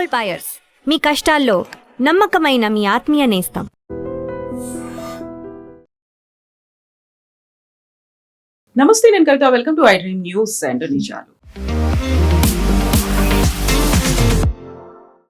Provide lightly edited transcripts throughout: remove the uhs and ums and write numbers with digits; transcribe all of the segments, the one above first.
Gold buyers, మీ కష్టాల్లో నమ్మకమైన మీ ఆత్మీయ నేస్తం. నమస్తే, నేను Kavitha. Welcome to I dream news and నిజాలు.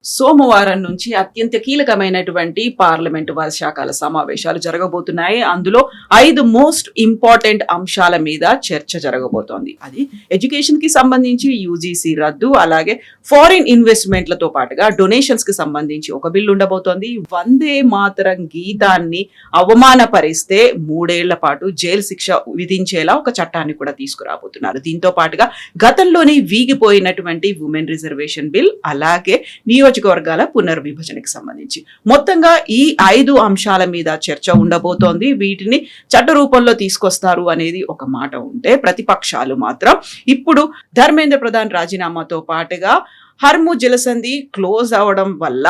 సోమవారం నుంచి అత్యంత కీలకమైనటువంటి పార్లమెంటు వర్షాకాల సమావేశాలు జరగబోతున్నాయి. అందులో 5 మోస్ట్ ఇంపార్టెంట్ అంశాల మీద చర్చ జరగబోతోంది. అది ఎడ్యుకేషన్ కి సంబంధించి యూజీసీ రద్దు, అలాగే ఫారిన్ ఇన్వెస్ట్మెంట్లతో పాటుగా డొనేషన్స్ కి సంబంధించి ఒక బిల్లు ఉండబోతోంది. వందే మాతరం గీతాన్ని అవమానపరిస్తే 3 ఏళ్ల పాటు జైలు శిక్ష విధించేలా ఒక చట్టాన్ని కూడా తీసుకురాబోతున్నారు. దీంతో పాటుగా గతంలోనే వీగిపోయినటువంటి ఉమెన్ రిజర్వేషన్ బిల్, అలాగే నియోజకవర్గాల పునర్విభజనకి సంబంధించి మొత్తంగా ఈ 5 అంశాల మీద చర్చ ఉండబోతోంది. వీటిని చట్ట రూపంలో తీసుకొస్తారు అనేది ఒక మాట ఉంటే, ప్రతిపక్షాలు మాత్రం ఇప్పుడు ధర్మేంద్ర ప్రధాన్ రాజీనామాతో పాటుగా హర్ము జలసంధి క్లోజ్ అవడం వల్ల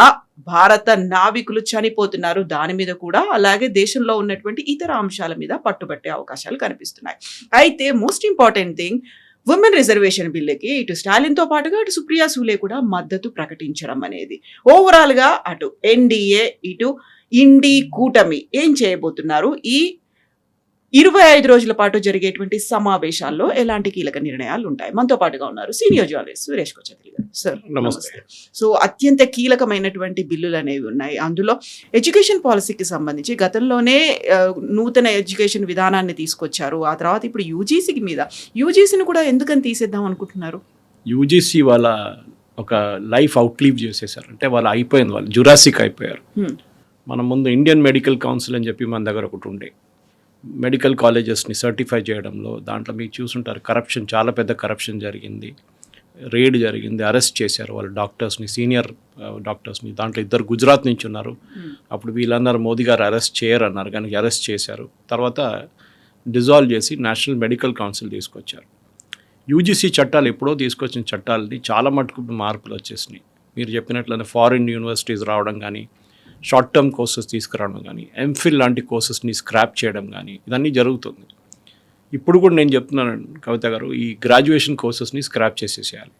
భారత నావికులు చనిపోతున్నారు, దాని మీద కూడా, అలాగే దేశంలో ఉన్నటువంటి ఇతర అంశాల మీద పట్టుబట్టే అవకాశాలు కనిపిస్తున్నాయి. అయితే most important thing, women reservation బిల్లుకి ఇటు స్టాలిన్ తో పాటుగా అటు సుప్రియా సూలే కూడా మద్దతు ప్రకటించడం అనేది, ఓవరాల్ గా అటు ఎన్డీఏ ఇటు ఇండి కూటమి ఏం చేయబోతున్నారు, ఈ 25 రోజుల పాటు జరిగేటువంటి సమావేశాల్లో ఎలాంటి కీలక నిర్ణయాలు ఉంటాయి. మనతో పాటుగా ఉన్నారు సీనియర్ జర్నలిస్ట్ సురేష్ కొచత్రి గారు. సార్ నమస్తే. సో అత్యంత కీలకమైనటువంటి బిల్లులు అనేవి ఉన్నాయి. అందులో ఎడ్యుకేషన్ పాలసీకి సంబంధించి గతంలోనే నూతన ఎడ్యుకేషన్ విధానాన్ని తీసుకొచ్చారు. ఆ తర్వాత ఇప్పుడు యూజీసీని కూడా ఎందుకని తీసేద్దాం అనుకుంటున్నారు? యూజీసీ వాళ్ళ ఒక లైఫ్ అవుట్లీవ్ చేసేసారు, అంటే వాళ్ళు అయిపోయింది, వాళ్ళు జురాసిక్ అయిపోయారు. మన ముందు ఇండియన్ మెడికల్ కౌన్సిల్ అని చెప్పి మన దగ్గర ఒకటి ఉండే, మెడికల్ కాలేజెస్ని సర్టిఫై చేయడంలో దాంట్లో మీకు చూసుంటారు, కరప్షన్, చాలా పెద్ద కరప్షన్ జరిగింది, రేడ్ జరిగింది, అరెస్ట్ చేశారు వాళ్ళు డాక్టర్స్ని, సీనియర్ డాక్టర్స్ని. దాంట్లో 2 గుజరాత్ నుంచి ఉన్నారు. అప్పుడు వీళ్ళన్నారు మోదీ గారు అరెస్ట్ చేయరన్నారు, కానీ అరెస్ట్ చేశారు. తర్వాత డిజాల్వ్ చేసి నేషనల్ మెడికల్ కౌన్సిల్ తీసుకొచ్చారు. యూజీసీ చట్టాలు ఎప్పుడో తీసుకొచ్చిన చట్టాలని చాలా మటుకు మార్పులు వచ్చేసినాయి. మీరు చెప్పినట్లనే ఫారిన్ యూనివర్సిటీస్ రావడం కానీ, షార్ట్ టర్మ్ కోర్సెస్ తీసుకురావడం కానీ, ఎంఫిల్ లాంటి కోర్సెస్ని స్క్రాప్ చేయడం కానీ, ఇదన్నీ జరుగుతుంది. ఇప్పుడు కూడా నేను చెప్తున్నాను కవిత గారు, ఈ గ్రాడ్యుయేషన్ కోర్సెస్ని స్క్రాప్ చేసేసేయాలి,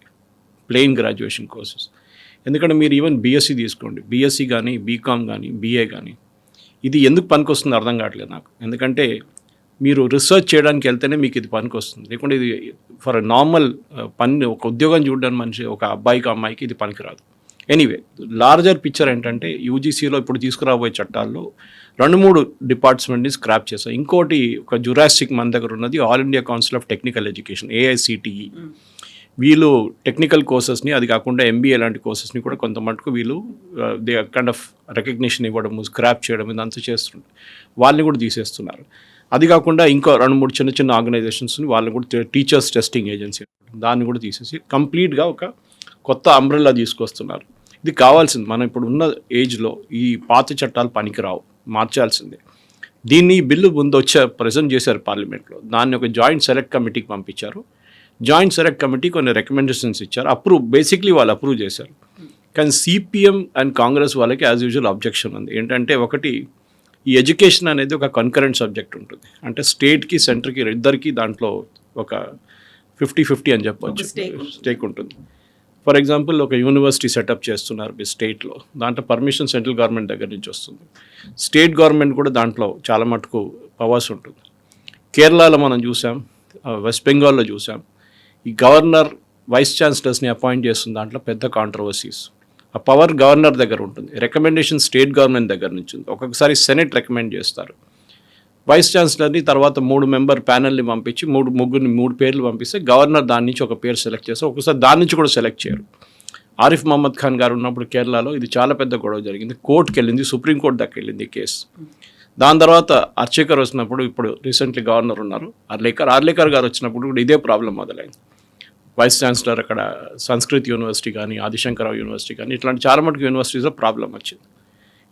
ప్లెయిన్ గ్రాడ్యుయేషన్ కోర్సెస్. ఎందుకంటే మీరు ఈవెన్ బీఎస్సీ తీసుకోండి, బీఎస్సీ కానీ, బీకామ్ కానీ, బీఏ కానీ, ఇది ఎందుకు పనికొస్తుందో అర్థం కావట్లేదు నాకు. ఎందుకంటే మీరు రీసెర్చ్ చేయడానికి వెళ్తేనే మీకు ఇది పనికొస్తుంది, లేకుంటే ఇది ఫర్ నార్మల్ పని, ఒక ఉద్యోగం చూడడానికి మనిషి, ఒక అబ్బాయికి అమ్మాయికి ఇది పనికిరాదు. ఎనీవే, లార్జర్ పిక్చర్ ఏంటంటే యూజీసీలో ఇప్పుడు తీసుకురాబోయే చట్టాల్లో 2-3 డిపార్ట్మెంట్ని స్క్రాప్ చేశారు. ఇంకోటి ఒక జురాసిక్ మన దగ్గర ఉన్నది all India council of technical education, AICTE. వీళ్ళు టెక్నికల్ కోర్సెస్ని, అది కాకుండా ఎంబీఏ లాంటి కోర్సెస్ని కూడా కొంత మటుకు వీళ్ళు దే కైండ్ ఆఫ్ రికగ్నిషన్ ఇవ్వడము, స్క్రాప్ చేయడం, ఇదంతా చేస్తున్నారు. వాళ్ళని కూడా తీసేస్తున్నారు. అది కాకుండా ఇంకో 2-3 చిన్న ఆర్గనైజేషన్స్ని, వాళ్ళని కూడా టీచర్స్ టెస్టింగ్ ఏజెన్సీ, దాన్ని కూడా తీసేసి కంప్లీట్గా ఒక కొత్త అంబ్రెల్లా తీసుకొస్తున్నారు. ఇది కావాల్సింది. మనం ఇప్పుడు ఉన్న ఏజ్లో ఈ పాత చట్టాలు పనికిరావు, మార్చాల్సిందే. దీన్ని బిల్లు ముందు ప్రజెంట్ చేశారు పార్లమెంట్లో. దాన్ని ఒక జాయింట్ సెలెక్ట్ కమిటీకి పంపించారు. జాయింట్ సెలెక్ట్ కమిటీ కొన్ని రికమెండేషన్స్ ఇచ్చారు, బేసిక్లీ వాళ్ళు అప్రూవ్ చేశారు. కానీ సిపిఎం అండ్ కాంగ్రెస్ వాళ్ళకి యాజ్ యూజువల్ అబ్జెక్షన్ ఉంది. ఏంటంటే, ఒకటి, ఈ ఎడ్యుకేషన్ అనేది ఒక కన్కరెంట్ సబ్జెక్ట్ ఉంటుంది, అంటే స్టేట్కి సెంటర్కి ఇద్దరికి దాంట్లో ఒక 50-50 అని చెప్పవచ్చు, స్టేక్ ఉంటుంది. ఫర్ ఎగ్జాంపుల్, ఒక యూనివర్సిటీ సెటప్ చేస్తున్నారు మీ స్టేట్లో, దాంట్లో పర్మిషన్ సెంట్రల్ గవర్నమెంట్ దగ్గర నుంచి వస్తుంది. స్టేట్ గవర్నమెంట్ కూడా దాంట్లో చాలా మటుకు పవర్స్ ఉంటుంది. కేరళలో మనం చూసాం, వెస్ట్ బెంగాల్లో చూసాం, ఈ గవర్నర్ వైస్ ఛాన్సలర్స్ని అపాయింట్ చేస్తుంది, దాంట్లో పెద్ద కాంట్రవర్సీస్. ఆ పవర్ గవర్నర్ దగ్గర ఉంటుంది, రికమెండేషన్ స్టేట్ గవర్నమెంట్ దగ్గర నుంచి ఉంది. ఒక్కొక్కసారి సెనెట్ రికమెండ్ చేస్తారు, వైస్ ఛాన్సలర్ని తర్వాత 3 మెంబర్ ప్యానల్ని పంపించి 3 పేర్లు పంపిస్తే గవర్నర్ దాని నుంచి ఒక పేరు సెలెక్ట్ చేస్తారు. ఒకసారి దాని నుంచి కూడా సెలెక్ట్ చేయరు. ఆరిఫ్ మహమ్మద్ ఖాన్ గారు ఉన్నప్పుడు కేరళలో ఇది చాలా పెద్ద గొడవ జరిగింది, కోర్టుకి వెళ్ళింది, సుప్రీంకోర్టు దాకా వెళ్ళింది కేసు. దాని తర్వాత అర్చేకర్ వచ్చినప్పుడు, ఇప్పుడు రీసెంట్లీ గవర్నర్ ఉన్నారు ఆర్లేకర్ గారు వచ్చినప్పుడు కూడా ఇదే ప్రాబ్లం మొదలైంది. వైస్ ఛాన్సలర్ అక్కడ సంస్కృత్ యూనివర్సిటీ కానీ, ఆదిశంకరావు యూనివర్సిటీ కానీ, ఇట్లాంటి చాలా మటుకు యూనివర్సిటీస్లో ప్రాబ్లం వచ్చింది.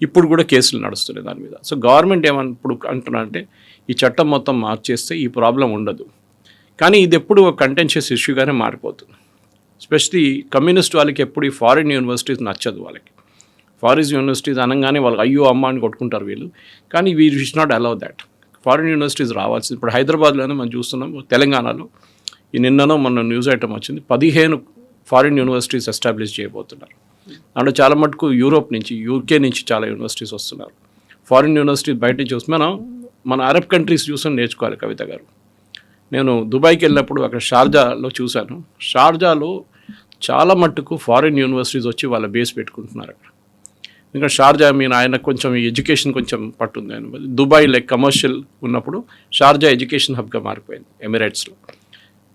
ఇప్పుడు కూడా కేసులు నడుస్తున్నాయి దాని మీద. సో గవర్నమెంట్ ఇప్పుడు అంటున్నా అంటే, ఈ చట్టం మొత్తం మార్చేస్తే ఈ ప్రాబ్లం ఉండదు. కానీ ఇది ఎప్పుడు ఒక కంటెన్షియస్ ఇష్యూగానే మారిపోతుంది. ఎస్పెషలీ కమ్యూనిస్ట్ వాళ్ళకి ఎప్పుడు ఈ ఫారిన్ యూనివర్సిటీస్ నచ్చదు. వాళ్ళకి ఫారిన్ యూనివర్సిటీస్ అనగానే వాళ్ళకి అయ్యో అమ్మ అని కొట్టుకుంటారు వీళ్ళు. కానీ we wish not allow that. Foreign universities రావాల్సింది. ఇప్పుడు హైదరాబాద్లోనే మనం చూస్తున్నాం, తెలంగాణలో ఈ నిన్ననో మొన్న న్యూస్ ఐటమ్ వచ్చింది, 15 ఫారిన్ యూనివర్సిటీస్ ఎస్టాబ్లిష్ చేయబోతున్నారు. అందులో చాలా మటుకు యూరోప్ నుంచి, యూకే నుంచి చాలా యూనివర్సిటీస్ వస్తున్నారు. ఫారిన్ యూనివర్సిటీస్ బయట నుంచి వస్తే మన అరబ్ కంట్రీస్ చూసి నేర్చుకోవాలి కవిత గారు. నేను దుబాయ్కి వెళ్ళినప్పుడు అక్కడ షార్జాలో చూశాను. షార్జాలో చాలా మట్టుకు ఫారిన్ యూనివర్సిటీస్ వచ్చి వాళ్ళ బేస్ పెట్టుకుంటున్నారు అక్కడ. ఇంకా షార్జా ఆయన కొంచెం ఎడ్యుకేషన్ కొంచెం పట్టుంది. ఆయన దుబాయ్ లైక్ కమర్షియల్ ఉన్నప్పుడు షార్జా ఎడ్యుకేషన్ హబ్గా మారిపోయింది ఎమిరేట్స్లో.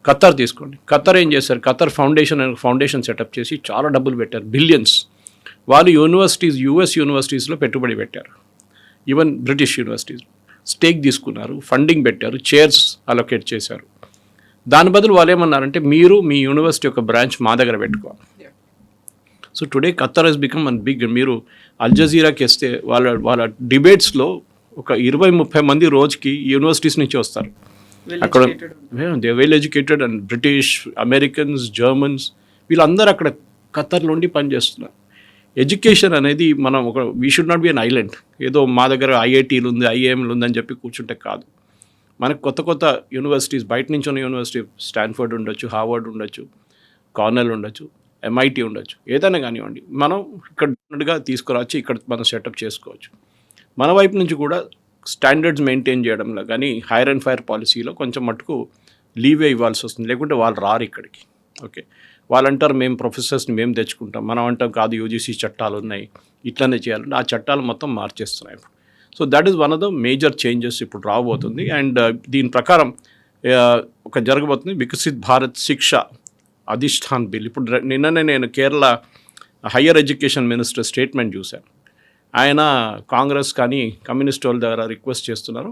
ఖత్తర్ తీసుకోండి, ఖత్తర్ ఏం చేశారు, ఖత్తర్ ఫౌండేషన్ సెటప్ చేసి చాలా డబ్బులు పెట్టారు, బిలియన్స్. వాళ్ళు యూనివర్సిటీస్, యుఎస్ యూనివర్సిటీస్లో పెట్టుబడి పెట్టారు, ఈవెన్ బ్రిటిష్ యూనివర్సిటీస్ స్టేక్ తీసుకున్నారు, ఫండింగ్ పెట్టారు, చైర్స్ అలొకేట్ చేశారు. దాని బదులు వాళ్ళు ఏమన్నారంటే మీరు మీ యూనివర్సిటీ యొక్క బ్రాంచ్ మా దగ్గర పెట్టుకోవాలి. So today Qatar has become an big. మీరు అల్ జజీరాకి వస్తే వాళ్ళ డిబేట్స్లో ఒక 20-30 మంది రోజుకి యూనివర్సిటీస్ నుంచి వస్తారు. అక్కడ they well educated and British, Americans, Germans వీళ్ళందరూ అక్కడ ఖత్తర్లో ఉండి పనిచేస్తున్నారు. ఎడ్యుకేషన్ అనేది మనం we should not be an island. ఏదో మా దగ్గర ఐఐటీలు ఉంది, ఐఐఎంలు ఉందని చెప్పి కూర్చుంటే కాదు. మనకు కొత్త యూనివర్సిటీస్ బయట నుంచి ఉన్న యూనివర్సిటీ, స్టాన్ఫర్డ్ ఉండొచ్చు, హార్వర్డ్ ఉండొచ్చు, కార్నెల్ ఉండొచ్చు, ఎంఐటి ఉండొచ్చు, ఏదైనా కానివ్వండి, మనం ఇక్కడ తీసుకురావచ్చు, ఇక్కడ మనం సెటప్ చేసుకోవచ్చు. మన వైపు నుంచి కూడా స్టాండర్డ్స్ మెయింటైన్ చేయడంలో కానీ హైర్ అండ్ ఫైర్ పాలసీలో కొంచెం మటుకు లీవే ఇవ్వాల్సి వస్తుంది, లేకుంటే వాళ్ళు రారు ఇక్కడికి. ఓకే, వాళ్ళు అంటారు మేము ప్రొఫెసర్స్ని మేము తెచ్చుకుంటాం, మనం అంటాం కాదు యూజీసీ చట్టాలు ఉన్నాయి, ఇట్లానే చేయాలంటే ఆ చట్టాలు మొత్తం మార్చేస్తున్నాయి. So that is one of the major changes ఇప్పుడు రాబోతుంది. అండ్ దీని ప్రకారం ఒక జరగబోతుంది వికసిత్ భారత్ శిక్ష అధిష్టాన్ బిల్. ఇప్పుడు నిన్ననే నేను Kerala higher education minister statement చూశాను. ఆయన కాంగ్రెస్ కానీ కమ్యూనిస్ట్ వాళ్ళ దగ్గర రిక్వెస్ట్ చేస్తున్నారు,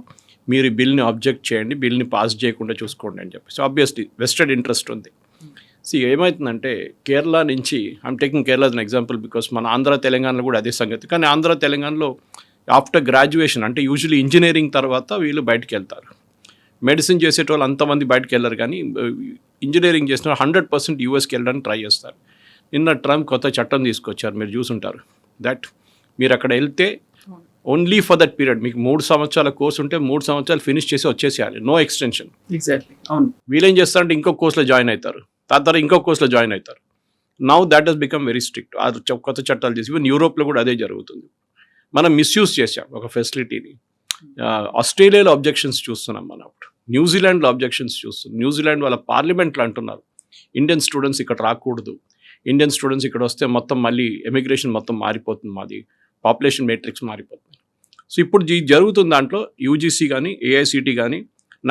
మీరు ఈ బిల్ని ఆబ్జెక్ట్ చేయండి, బిల్ని పాస్ చేయకుండా చూసుకోండి అని చెప్పి. సో ఆబ్వియస్లీ వెస్టెడ్ ఇంట్రెస్ట్ ఉంది. ఏమవుతుందంటే కేరళ నుంచి, I'm taking Kerala as an example because మన ఆంధ్ర తెలంగాణలో కూడా అదే సంగతి. కానీ ఆంధ్ర తెలంగాణలో ఆఫ్టర్ గ్రాడ్యుయేషన్ అంటే యూజువల్లీ ఇంజనీరింగ్ తర్వాత వీళ్ళు బయటికి వెళ్తారు. మెడిసిన్ చేసేటోళ్ళు అంతమంది బయటకు వెళ్ళరు, కానీ ఇంజనీరింగ్ చేసిన 100% యూఎస్కి వెళ్ళడానికి ట్రై చేస్తారు. నిన్న ట్రంప్ కొత్త చట్టం తీసుకొచ్చారు, మీరు చూసుంటారు. దట్ మీరు అక్కడ వెళ్తే ఓన్లీ ఫర్ దట్ పీరియడ్, మీకు 3 సంవత్సరాల కోర్స్ ఉంటే 3 సంవత్సరాలు ఫినిష్ చేసి వచ్చేసేయాలి, నో ఎక్స్టెన్షన్. ఎగ్జాక్ట్లీ, అవును. వీళ్ళేం చేస్తారంటే ఇంకో కోర్సులో జాయిన్ అవుతారు, తర్వాత ఇంకో కోర్సులో జాయిన్ అవుతారు. Now that has become very strict. కొత్త చట్టాలు చేసి ఈవెన్ యూరోప్లో కూడా అదే జరుగుతుంది. మనం మిస్యూజ్ చేసాం ఒక ఫెసిలిటీని. ఆస్ట్రేలియాలో అబ్జెక్షన్స్ చూస్తున్నాం మనం, అప్పుడు న్యూజిలాండ్లో అబ్జెక్షన్స్ చూస్తున్నాం. న్యూజిలాండ్ వాళ్ళ పార్లమెంట్లో అంటున్నారు ఇండియన్ స్టూడెంట్స్ ఇక్కడ రాకూడదు, ఇండియన్ స్టూడెంట్స్ ఇక్కడ వస్తే మొత్తం మళ్ళీ ఎమిగ్రేషన్ మొత్తం మారిపోతుంది, మాది పాపులేషన్ మేట్రిక్స్ మారిపోతుంది. సో ఇప్పుడు జరుగుతున్న దాంట్లో యూజీసీ కానీ ఏఐసిటి కానీ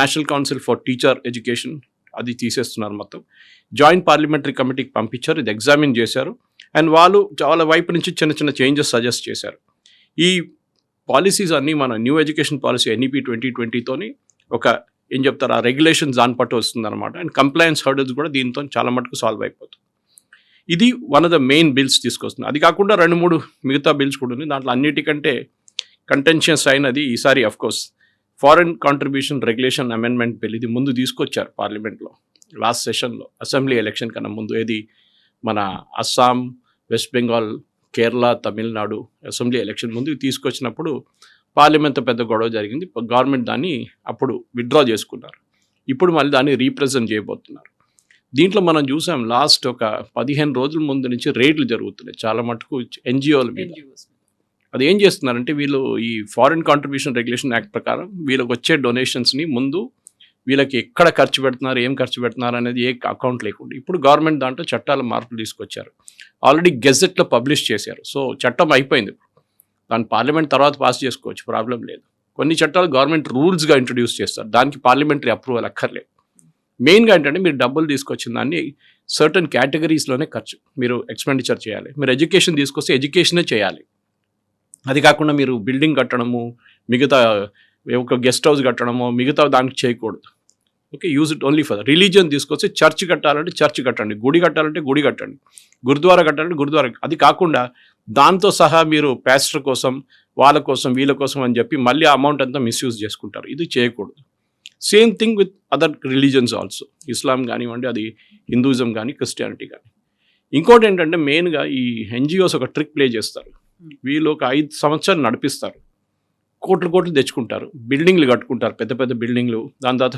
national council for teacher education అది తీసేస్తున్నారు మొత్తం. జాయింట్ పార్లమెంటరీ కమిటీకి పంపించారు, ఇది ఎగ్జామిన్ చేశారు. అండ్ వాళ్ళు వాళ్ళ వైపు నుంచి చిన్న చిన్న చేంజెస్ సజెస్ట్ చేశారు. ఈ పాలసీస్ అన్నీ మన న్యూ ఎడ్యుకేషన్ పాలసీ NEP 2020తోని ఒక ఏం చెప్తారు, ఆ రెగ్యులేషన్స్ దాని పట్టు వస్తుందన్నమాట. అండ్ కంప్లయన్స్ హర్డల్స్ కూడా దీంతో చాలా మటుకు సాల్వ్ అయిపోతుంది. ఇది one of the main bills తీసుకొస్తుంది. అది కాకుండా 2-3 మిగతా బిల్స్ కూడా ఉంది. దాంట్లో అన్నిటికంటే కంటెన్షియస్ అయినది ఈసారి of course foreign contribution regulation amendment bill. ఇది ముందు తీసుకొచ్చారు పార్లమెంట్లో లాస్ట్ సెషన్లో, అసెంబ్లీ ఎలక్షన్ కన్నా ముందు. ఏది మన Assam, west Bengal, Kerala, Tamil Nadu assembly election ముందు తీసుకొచ్చినప్పుడు పార్లమెంట్తో పెద్ద గొడవ జరిగింది. గవర్నమెంట్ దాన్ని అప్పుడు విత్డ్రా చేసుకున్నారు. ఇప్పుడు మళ్ళీ దాన్ని రీప్రజెంట్ చేయబోతున్నారు. దీంట్లో మనం చూసాం లాస్ట్ ఒక 15 రోజుల ముందు నుంచి రేట్లు జరుగుతున్నాయి చాలా మటుకు ఎన్జిఓల మీద. అది ఏం చేస్తున్నారంటే వీళ్ళు ఈ ఫారిన్ కాంట్రిబ్యూషన్ రెగ్యులేషన్ యాక్ట్ ప్రకారం వీళ్ళకి వచ్చే డొనేషన్స్ని ముందు వీళ్ళకి ఎక్కడ ఖర్చు పెడుతున్నారు, ఏం ఖర్చు పెడుతున్నారు అనేది ఏ అకౌంట్ లేకుండా ఇప్పుడు గవర్నమెంట్ దాంట్లో చట్టాల మార్పులు తీసుకొచ్చారు. ఆల్రెడీ గెజెట్లో పబ్లిష్ చేశారు. సో చట్టం అయిపోయింది. దాన్ని పార్లమెంట్ తర్వాత పాస్ చేసుకోవచ్చు, ప్రాబ్లం లేదు. కొన్ని చట్టాలు గవర్నమెంట్ రూల్స్గా ఇంట్రడ్యూస్ చేస్తారు, దానికి పార్లమెంటరీ అప్రూవల్ అక్కర్లేదు. మెయిన్గా ఏంటంటే మీరు డబ్బులు తీసుకొచ్చిన దాన్ని సర్టన్ కేటగిరీస్లోనే ఖర్చు మీరు ఎక్స్పెండిచర్ చేయాలి. మీరు ఎడ్యుకేషన్ తీసుకొస్తే ఎడ్యుకేషనే చేయాలి. అది కాకుండా మీరు బిల్డింగ్ కట్టడము, మిగతా ఒక గెస్ట్ హౌస్ కట్టడము, మిగతా దానికి చేయకూడదు. Okay, use it only for religion. తీసుకొస్తే చర్చ్ కట్టాలంటే చర్చ్ కట్టండి, గుడి కట్టాలంటే గుడి కట్టండి, గురుద్వారా కట్టాలంటే గురుద్వారా. అది కాకుండా దాంతో సహా మీరు పాస్టర్ కోసం, వాళ్ళ కోసం, వీళ్ళ కోసం అని చెప్పి మళ్ళీ ఆ అమౌంట్ అంతా మిస్యూజ్ చేసుకుంటారు. ఇది చేయకూడదు. Same thing with other religions also, Islam కానివ్వండి, అది హిందూయిజం కానీ, క్రిస్టియానిటీ కానీ. ఇంకోటి ఏంటంటే మెయిన్గా ఈ ఎన్జిఓస్ ఒక ట్రిక్ ప్లే చేస్తారు. వీళ్ళు ఒక 5 సంవత్సరాలు నడిపిస్తారు, కోట్లు తెచ్చుకుంటారు, బిల్డింగ్లు కట్టుకుంటారు, పెద్ద పెద్ద బిల్డింగ్లు. దాని తర్వాత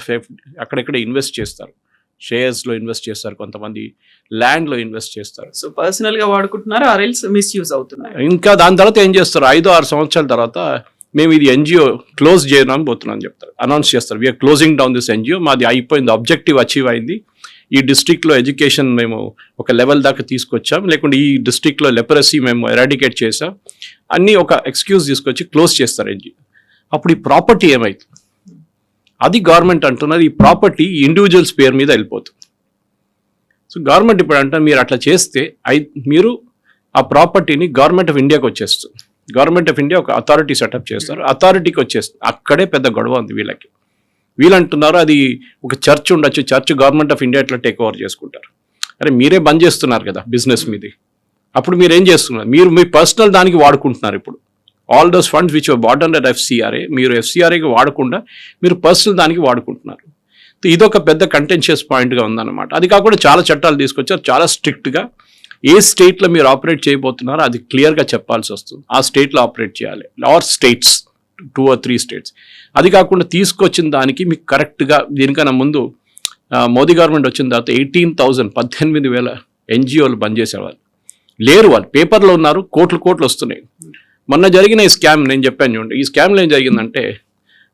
అక్కడెక్కడ ఇన్వెస్ట్ చేస్తారు, షేర్స్లో ఇన్వెస్ట్ చేస్తారు, కొంతమంది ల్యాండ్లో ఇన్వెస్ట్ చేస్తారు. సో పర్సనల్ గా వాడుకుంటున్నారు, ఆర్ఎల్స్ మిస్యూజ్ అవుతున్నారు. ఇంకా దాని తర్వాత ఏం చేస్తారు, 5-6 సంవత్సరాల తర్వాత మేము ఇది ఎన్జిఓ క్లోజ్ చేయడానికి పోతున్నాం అని చెప్తారు, అనౌన్స్ చేస్తారు. We are closing down this NGO, మాది అయిపోయింది, ఆబ్జెక్టివ్ అచీవ్ అయింది, ఈ డిస్ట్రిక్ట్లో ఎడ్యుకేషన్ మేము ఒక లెవెల్ దాకా తీసుకొచ్చాం, లేకుంటే ఈ డిస్ట్రిక్ట్లో లెపరసీ మేము ఎరాడికేట్ చేసాం, అన్నీ ఒక ఎక్స్క్యూజ్ తీసుకొచ్చి క్లోజ్ చేస్తారు ఎన్జిఓ. అప్పుడు ఈ ప్రాపర్టీ ఏమవుతుంది, అది గవర్నమెంట్ అంటున్నది, ఈ ప్రాపర్టీ ఇండివిజువల్స్ పేరు మీద వెళ్ళిపోతుంది. సో గవర్నమెంట్ ఇప్పుడు అంటే మీరు అట్లా చేస్తే మీరు ఆ ప్రాపర్టీని గవర్నమెంట్ ఆఫ్ ఇండియాకి వచ్చేస్తుంది. గవర్నమెంట్ ఆఫ్ ఇండియా ఒక అథారిటీ సెటప్ చేస్తారు, అథారిటీకి వచ్చేస్తుంది. అక్కడే పెద్ద గొడవ ఉంది వీళ్ళకి. వీళ్ళు అంటున్నారు అది ఒక చర్చ్ ఉండొచ్చు, చర్చ్ గవర్నమెంట్ ఆఫ్ ఇండియా ఎట్లా టేక్ ఓవర్ చేసుకుంటారు. అరే మీరే బంద్ చేస్తున్నారు కదా బిజినెస్ మీది, అప్పుడు మీరు ఏం చేస్తున్నారు, మీరు మీ పర్సనల్ దానికి వాడుకుంటున్నారు. ఇప్పుడు all those funds which bought under FCRA, మీరు ఎఫ్సిఆర్ఏకి వాడకుండా మీరు పర్సనల్ దానికి వాడుకుంటున్నారు. ఇదొక పెద్ద కంటెన్షియస్ పాయింట్గా ఉందన్నమాట. అది కాకుండా చాలా చట్టాలు తీసుకొచ్చారు, చాలా స్ట్రిక్ట్గా ఏ స్టేట్లో మీరు ఆపరేట్ చేయబోతున్నారో అది క్లియర్గా చెప్పాల్సి వస్తుంది. ఆ స్టేట్లో ఆపరేట్ చేయాలి, ఆర్ స్టేట్స్ 2 or 3 states. అది కాకుండా తీసుకొచ్చిన దానికి మీకు కరెక్ట్గా, దీనికన్నా ముందు మోదీ గవర్నమెంట్ వచ్చిన తర్వాత 18,000 ఎన్జిఓలు బంద్ చేసేవాళ్ళు లేరు, వాళ్ళు పేపర్లో ఉన్నారు, కోట్లు వస్తున్నాయి. మొన్న జరిగిన ఈ స్కామ్ నేను చెప్పాను చూడండి, ఈ స్కామ్లో ఏం జరిగిందంటే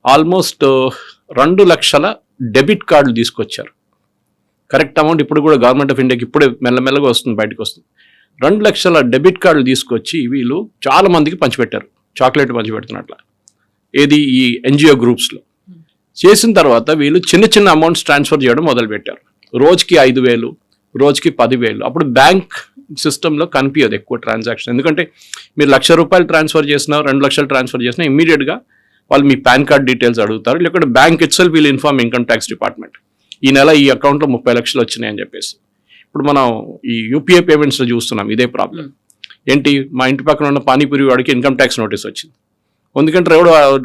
ఆల్మోస్ట్ 2 లక్షల డెబిట్ కార్డులు తీసుకొచ్చారు. కరెక్ట్ అమౌంట్ ఇప్పుడు కూడా గవర్నమెంట్ ఆఫ్ ఇండియాకి ఇప్పుడే మెల్లమెల్లగా వస్తుంది, బయటకు వస్తుంది. 2 లక్షల డెబిట్ కార్డులు తీసుకొచ్చి వీళ్ళు చాలా మందికి పంచిపెట్టారు, చాక్లెట్ పంచిపెడుతున్నట్ల. ఏది ఈ ఎన్జిఓ గ్రూప్స్లో చేసిన తర్వాత వీళ్ళు చిన్న అమౌంట్స్ ట్రాన్స్ఫర్ చేయడం మొదలుపెట్టారు. రోజుకి 5,000, రోజుకి 10,000. అప్పుడు బ్యాంక్ సిస్టంలో కనిపించదు ఎక్కువ ట్రాన్సాక్షన్, ఎందుకంటే మీరు ₹1,00,000 ట్రాన్స్ఫర్ చేసినా, 2 లక్షలు ట్రాన్స్ఫర్ చేసినా ఇమ్మీడియట్గా వాళ్ళు మీ పాన్ కార్డ్ డీటెయిల్స్ అడుగుతారు, లేకపోతే bank itself will inform income tax department, ఈ నెల ఈ అకౌంట్లో 30 లక్షలు వచ్చినాయని చెప్పేసి. ఇప్పుడు మనం ఈ యూపీఐ పేమెంట్స్లో చూస్తున్నాం ఇదే ప్రాబ్లం. ఏంటి, మా ఇంటి పక్కన ఉన్న పానీపూరి వాడికి ఇన్కమ్ ట్యాక్స్ నోటీస్ వచ్చింది, ఎందుకంటే